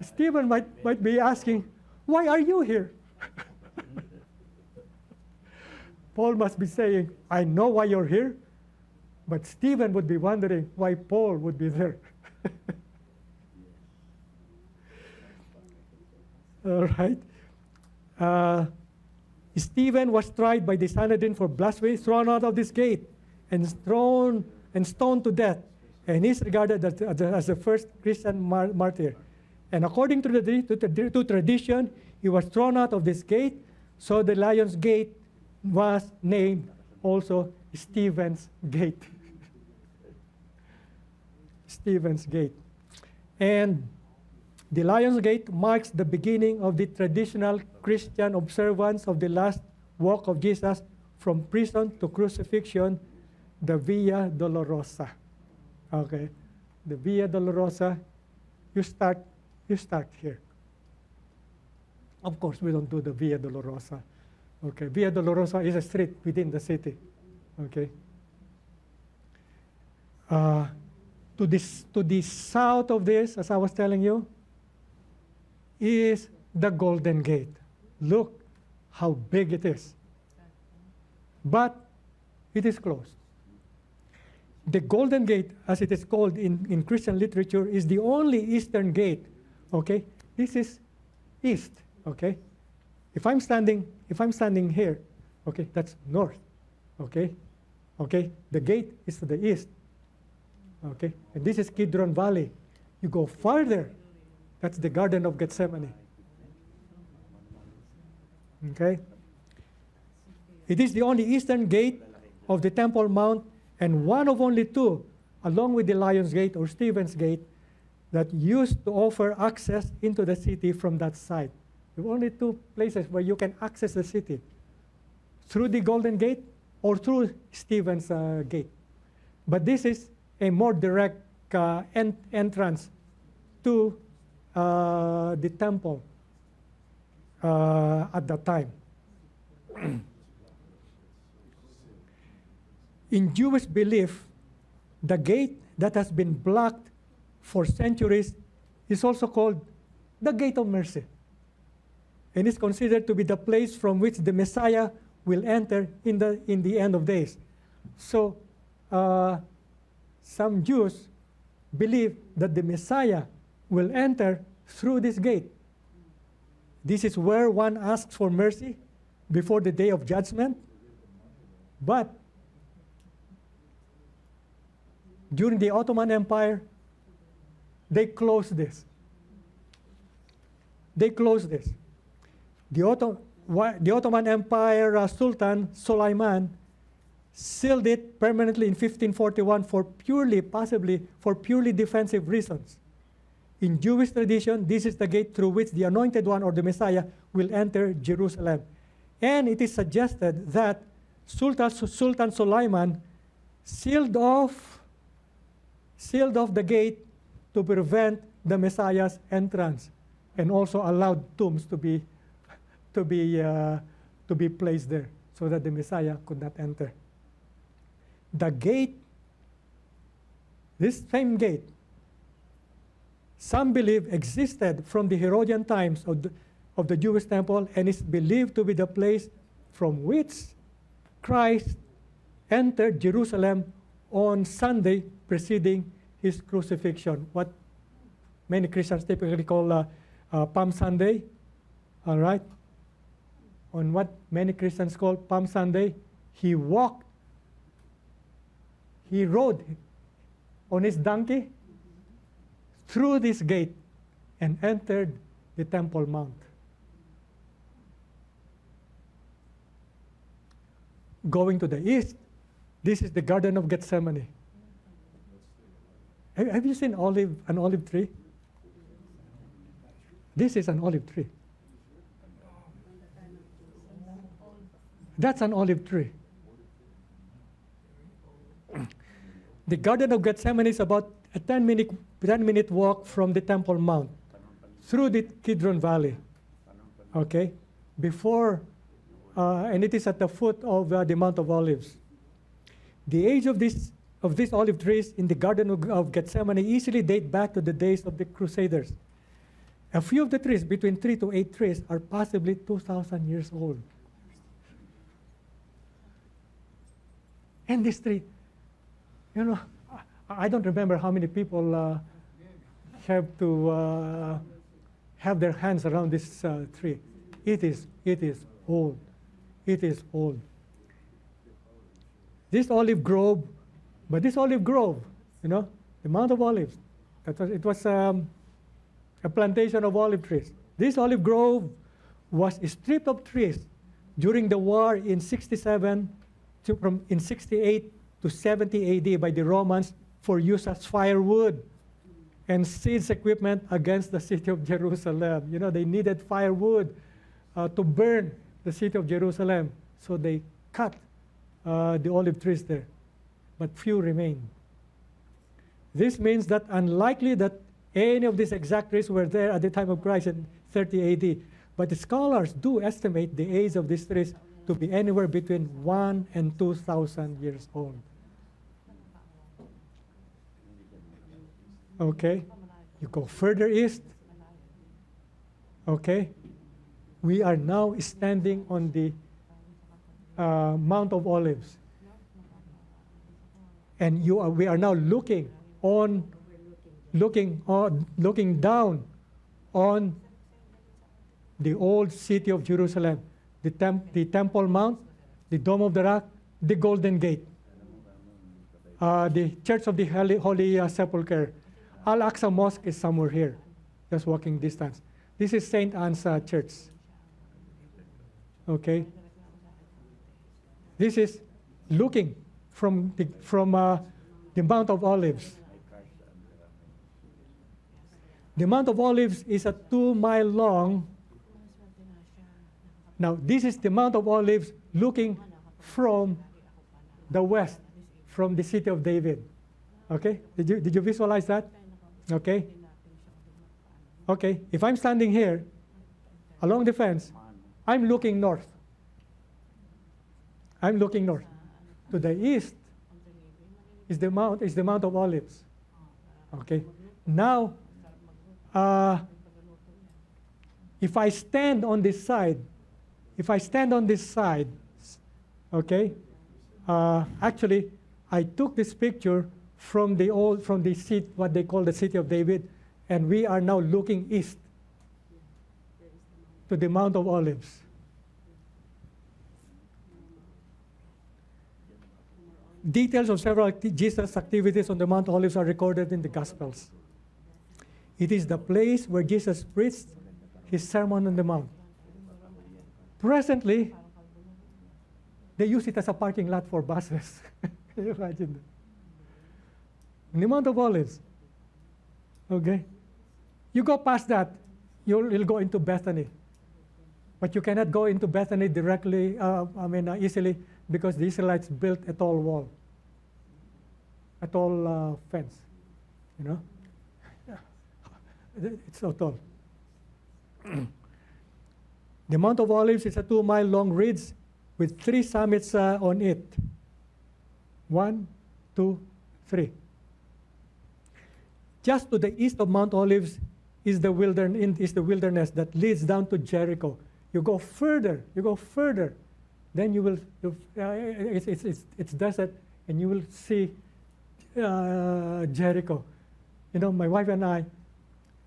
Stephen might be asking, why are you here? Paul must be saying, I know why you're here, but Stephen would be wondering why Paul would be there. All right. Stephen was tried by the Sanhedrin for blasphemy, thrown out of this gate, and stoned to death, and he's regarded as the first Christian martyr. And according to tradition, he was thrown out of this gate, so the Lion's Gate was named also Stephen's Gate. Stephen's Gate. And the Lion's Gate marks the beginning of the traditional Christian observance of the last walk of Jesus from prison to crucifixion, the Via Dolorosa. Okay, the Via Dolorosa, you start here. Of course, we don't do the Via Dolorosa. Okay, Via Dolorosa is a street within the city. Okay. To the south of this, as I was telling you, is the Golden Gate. Look how big it is. But it is closed. The Golden Gate, as it is called in Christian literature, is the only eastern gate. Okay? This is east. Okay? If I'm standing here, okay, that's north. Okay? Okay? The gate is to the east. Okay? And this is Kidron Valley. You go farther, that's the Garden of Gethsemane. Okay? It is the only eastern gate of the Temple Mount and one of only two, along with the Lion's Gate or Stephen's Gate, that used to offer access into the city from that side. There are only two places where you can access the city, through the Golden Gate or through Stephen's Gate. But this is a more direct entrance to the temple at that time. In Jewish belief, the gate that has been blocked for centuries is also called the Gate of Mercy, and is considered to be the place from which the Messiah will enter in the end of days. So some Jews believe that the Messiah will enter through this gate. This is where one asks for mercy before the day of judgment. But during the Ottoman Empire, they closed this. They closed this. The Ottoman Empire Sultan Sulaiman sealed it permanently in 1541 possibly for purely defensive reasons. In Jewish tradition, this is the gate through which the Anointed One or the Messiah will enter Jerusalem. And it is suggested that Sultan Sulaiman sealed off the gate to prevent the Messiah's entrance, and also allowed tombs to be placed there so that the Messiah could not enter. The gate, this same gate, some believe existed from the Herodian times of the Jewish temple, and is believed to be the place from which Christ entered Jerusalem on Sunday preceding his crucifixion, what many Christians typically call Palm Sunday. All right? On what many Christians call Palm Sunday, he rode on his donkey through this gate and entered the Temple Mount. Going to the east, this is the Garden of Gethsemane. Have you seen an olive tree? This is an olive tree. That's an olive tree. The Garden of Gethsemane is about a 10-minute walk from the Temple Mount through the Kidron Valley. Okay? And it is at the foot of the Mount of Olives. The age of these olive trees in the Garden of Gethsemane easily date back to the days of the Crusaders. A few of the trees, between 3 to 8 trees, are possibly 2,000 years old. And this tree, I don't remember how many people have to have their hands around this tree. It is old. It is old. This olive grove, the Mount of Olives, it was a plantation of olive trees. This olive grove was stripped of trees during the war in 68 to 70 AD by the Romans for use as firewood. and siege equipment against the city of Jerusalem. You know, they needed firewood to burn the city of Jerusalem. So they cut the olive trees there, but few remain. This means that unlikely that any of these exact trees were there at the time of Christ in 30 AD. But the scholars do estimate the age of these trees to be anywhere between 1 and 2,000 years old. Okay, you go further east. Okay, we are now standing on the Mount of Olives, and we are now looking down on the old city of Jerusalem, the Temple Mount, the Dome of the Rock, the Golden Gate, the Church of the Holy Sepulchre. Al-Aqsa Mosque is somewhere here, just walking distance. This is St. Anne's Church. Okay. This is looking from the Mount of Olives. The Mount of Olives is a 2-mile long. Now, this is the Mount of Olives looking from the west, from the city of David. Okay? Did you visualize that? Okay? Okay, if I'm standing here along the fence, I'm looking north. I'm looking north. To the east is the Mount of Olives. Okay? Now, if I stand on this side, okay, actually, I took this picture from the seat, what they call the city of David, and we are now looking east to the Mount of Olives. Details of several Jesus' activities on the Mount of Olives are recorded in the Gospels. It is the place where Jesus preached his Sermon on the Mount. Presently, they use it as a parking lot for buses. Can you imagine that? In the Mount of Olives. Okay? You go past that, you'll go into Bethany. But you cannot go into Bethany directly, easily, because the Israelites built a tall wall, a tall fence. You know? It's so tall. The Mount of Olives is a 2-mile long ridge with 3 summits on it. 1, 2, 3. Just to the east of Mount Olives is the wilderness that leads down to Jericho. You go further, then you will. It's desert, and you will see Jericho. You know, my wife and I.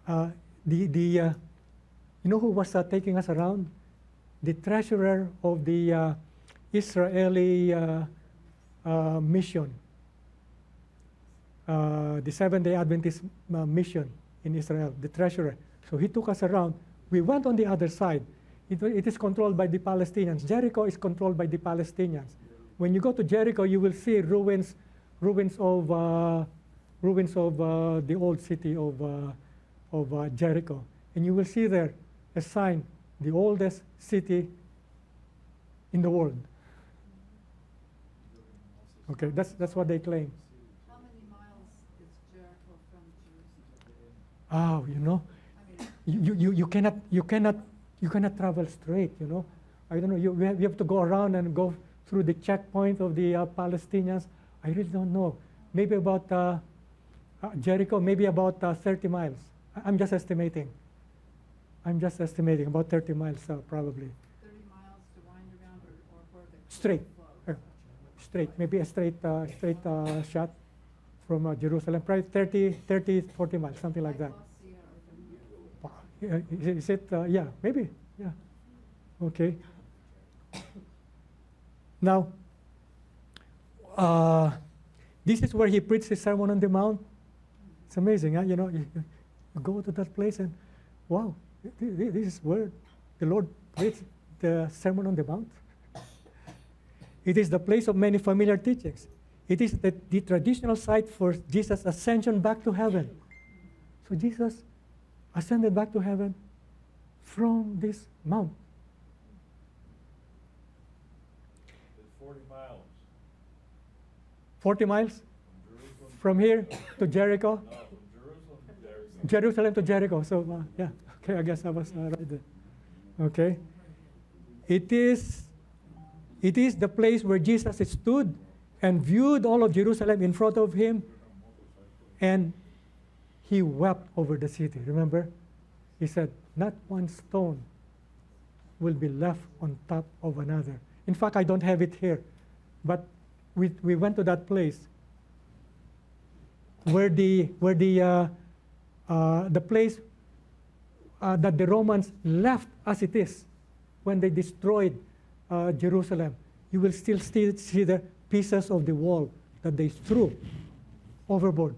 You know who was taking us around? The treasurer of the Israeli mission, the Seventh-day Adventist mission in Israel, the treasurer. So he took us around. We went on the other side. It is controlled by the Palestinians. Jericho is controlled by the Palestinians. When you go to Jericho, you will see ruins of the old city of Jericho, and you will see there a sign, the oldest city in the world. Okay, that's what they claim. How many miles is Jericho from Jerusalem? Oh, you know, you cannot travel straight. You know, I don't know. We have to go around and go through the checkpoint of the Palestinians. I really don't know. Maybe about Jericho, maybe about 30 miles. I'm just estimating about 30 miles probably. 30 miles to wind around or where the Straight, maybe a straight shot from Jerusalem, probably 30, 40 miles, something like that. Wow. Is it? Yeah, maybe. Yeah. Okay. Now, this is where he preached his Sermon on the Mount. It's amazing, huh? You know, you go to that place and, wow, this is where the Lord preached the Sermon on the Mount. It is the place of many familiar teachings. It is the traditional site for Jesus' ascension back to heaven. So Jesus ascended back to heaven from this mount. It's 40 miles 40 miles from Jerusalem. from here to Jericho. No, from Jerusalem to Jericho. Jerusalem to Jericho. So, yeah. Okay, I guess I was right there. Okay. It is the place where Jesus stood and viewed all of Jerusalem in front of him, and he wept over the city. Remember? He said, not one stone will be left on top of another. In fact, I don't have it here, but we went to that place where the place that the Romans left as it is when they destroyed Jerusalem. You will still see the pieces of the wall that they threw overboard.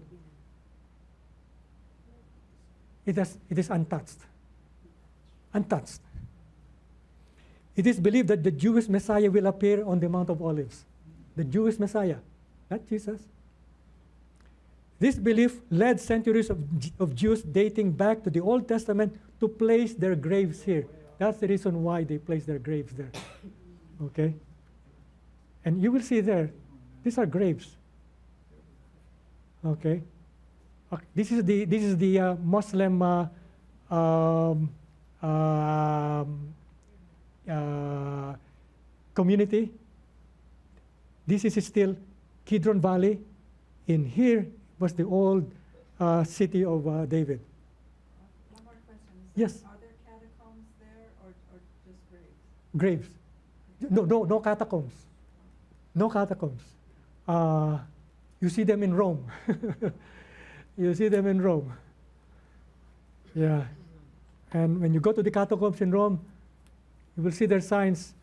It is untouched. Untouched. It is believed that the Jewish Messiah will appear on the Mount of Olives. The Jewish Messiah, not Jesus. This belief led centuries of Jews dating back to the Old Testament to place their graves here. That's the reason why they place their graves there. Okay? And you will see there, these are graves. Okay? This is the Muslim community. This is still Kidron Valley. In here was the old city of David. One more question. Yes. Are there catacombs there or just graves? Graves. No catacombs. No catacombs. You see them in Rome. You see them in Rome. Yeah. And when you go to the catacombs in Rome, you will see their signs.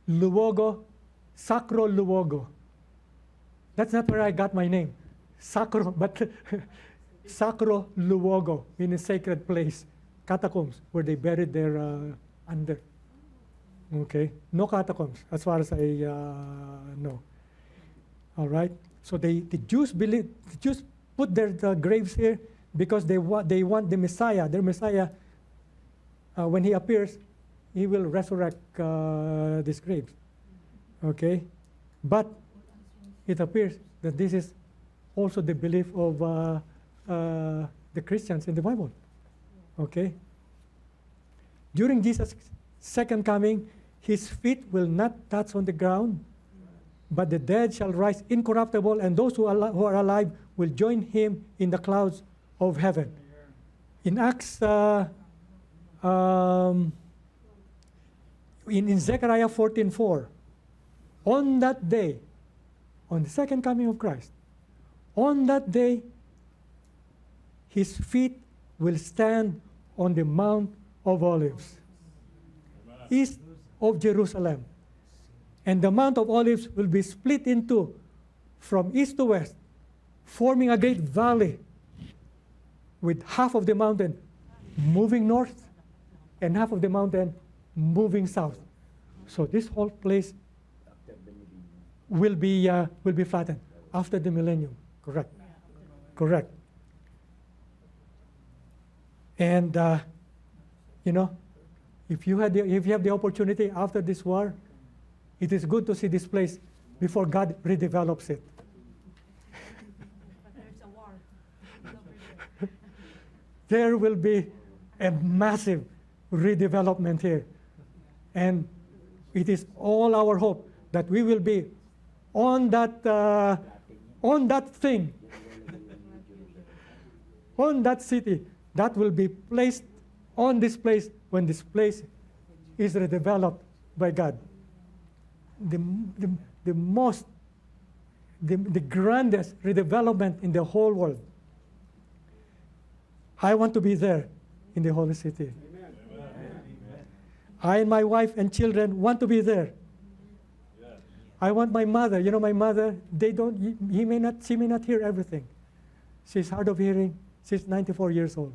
Luogo, Sacro Luogo. That's not where I got my name. Sacro, but Sacro Luogo, meaning sacred place. Catacombs, where they buried their under. Okay? No catacombs, as far as I know. All right? So the Jews put their graves here because they want the Messiah. Their Messiah, when he appears, he will resurrect these graves. Okay? But it appears that this is also the belief of the Christians in the Bible. Okay? During Jesus' second coming, his feet will not touch on the ground, but the dead shall rise incorruptible, and those who are alive will join him in the clouds of heaven. In Acts, in Zechariah 14:4, on that day, on the second coming of Christ, on that day, his feet will stand on the Mount of Olives, east of Jerusalem. And the Mount of Olives will be split into from east to west, forming a great valley with half of the mountain moving north and half of the mountain moving south. So this whole place will be flattened after the millennium. Correct. Correct. And if you have the opportunity after this war, it is good to see this place before God redevelops it. But there's a war. Over there. There will be a massive redevelopment here. And it is all our hope that we will be on that thing, on that city, that will be placed on this place when this place is redeveloped by God. The grandest redevelopment in the whole world. I want to be there in the holy city. Amen. I and my wife and children want to be there. Yes. I want my mother. My mother, she may not hear everything. She's hard of hearing. She's 94 years old.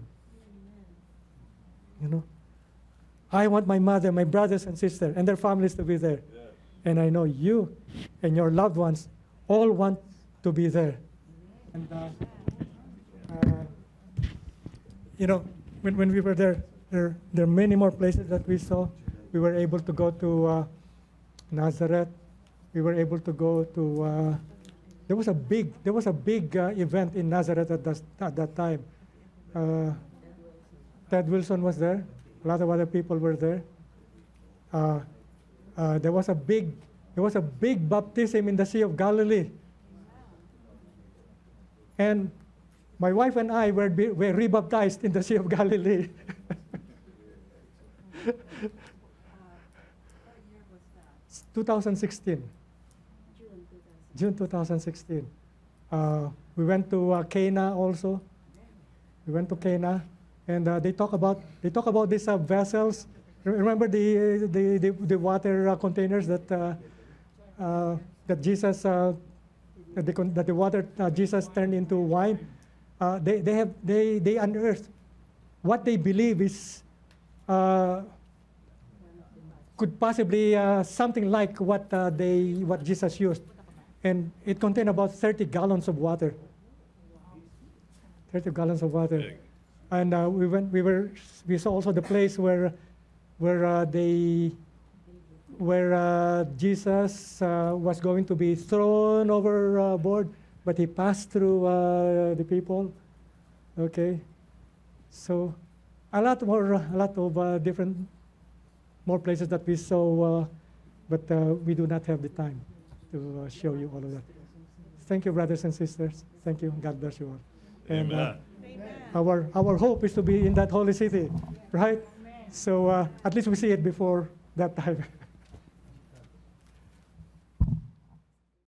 I want my mother, my brothers and sisters, and their families to be there. Yes. And I know you and your loved ones all want to be there. And, you know, when we were there are many more places that we saw. We were able to go to Nazareth. We were able to go to, there was a big event in Nazareth at that time. Ted Wilson was there. A lot of other people were there. There was a big baptism in the Sea of Galilee. And my wife and I were rebaptized in the Sea of Galilee. What year was that? 2016. June 2016. We went to Cana also. We went to Cana, and they talk about these vessels. Remember the water containers that Jesus that the water Jesus turned into wine. They unearthed what they believe is could possibly something like what Jesus used, and it contained about 30 gallons of water. 30 gallons of water. Big. And we saw also the place where Jesus was going to be thrown overboard, but he passed through the people. Okay, so a lot of different more places that we saw, but we do not have the time to show you all of that. Thank you, brothers and sisters. Thank you. God bless you all. And Amen. our hope is to be in that holy city, right? So at least we see it before that time.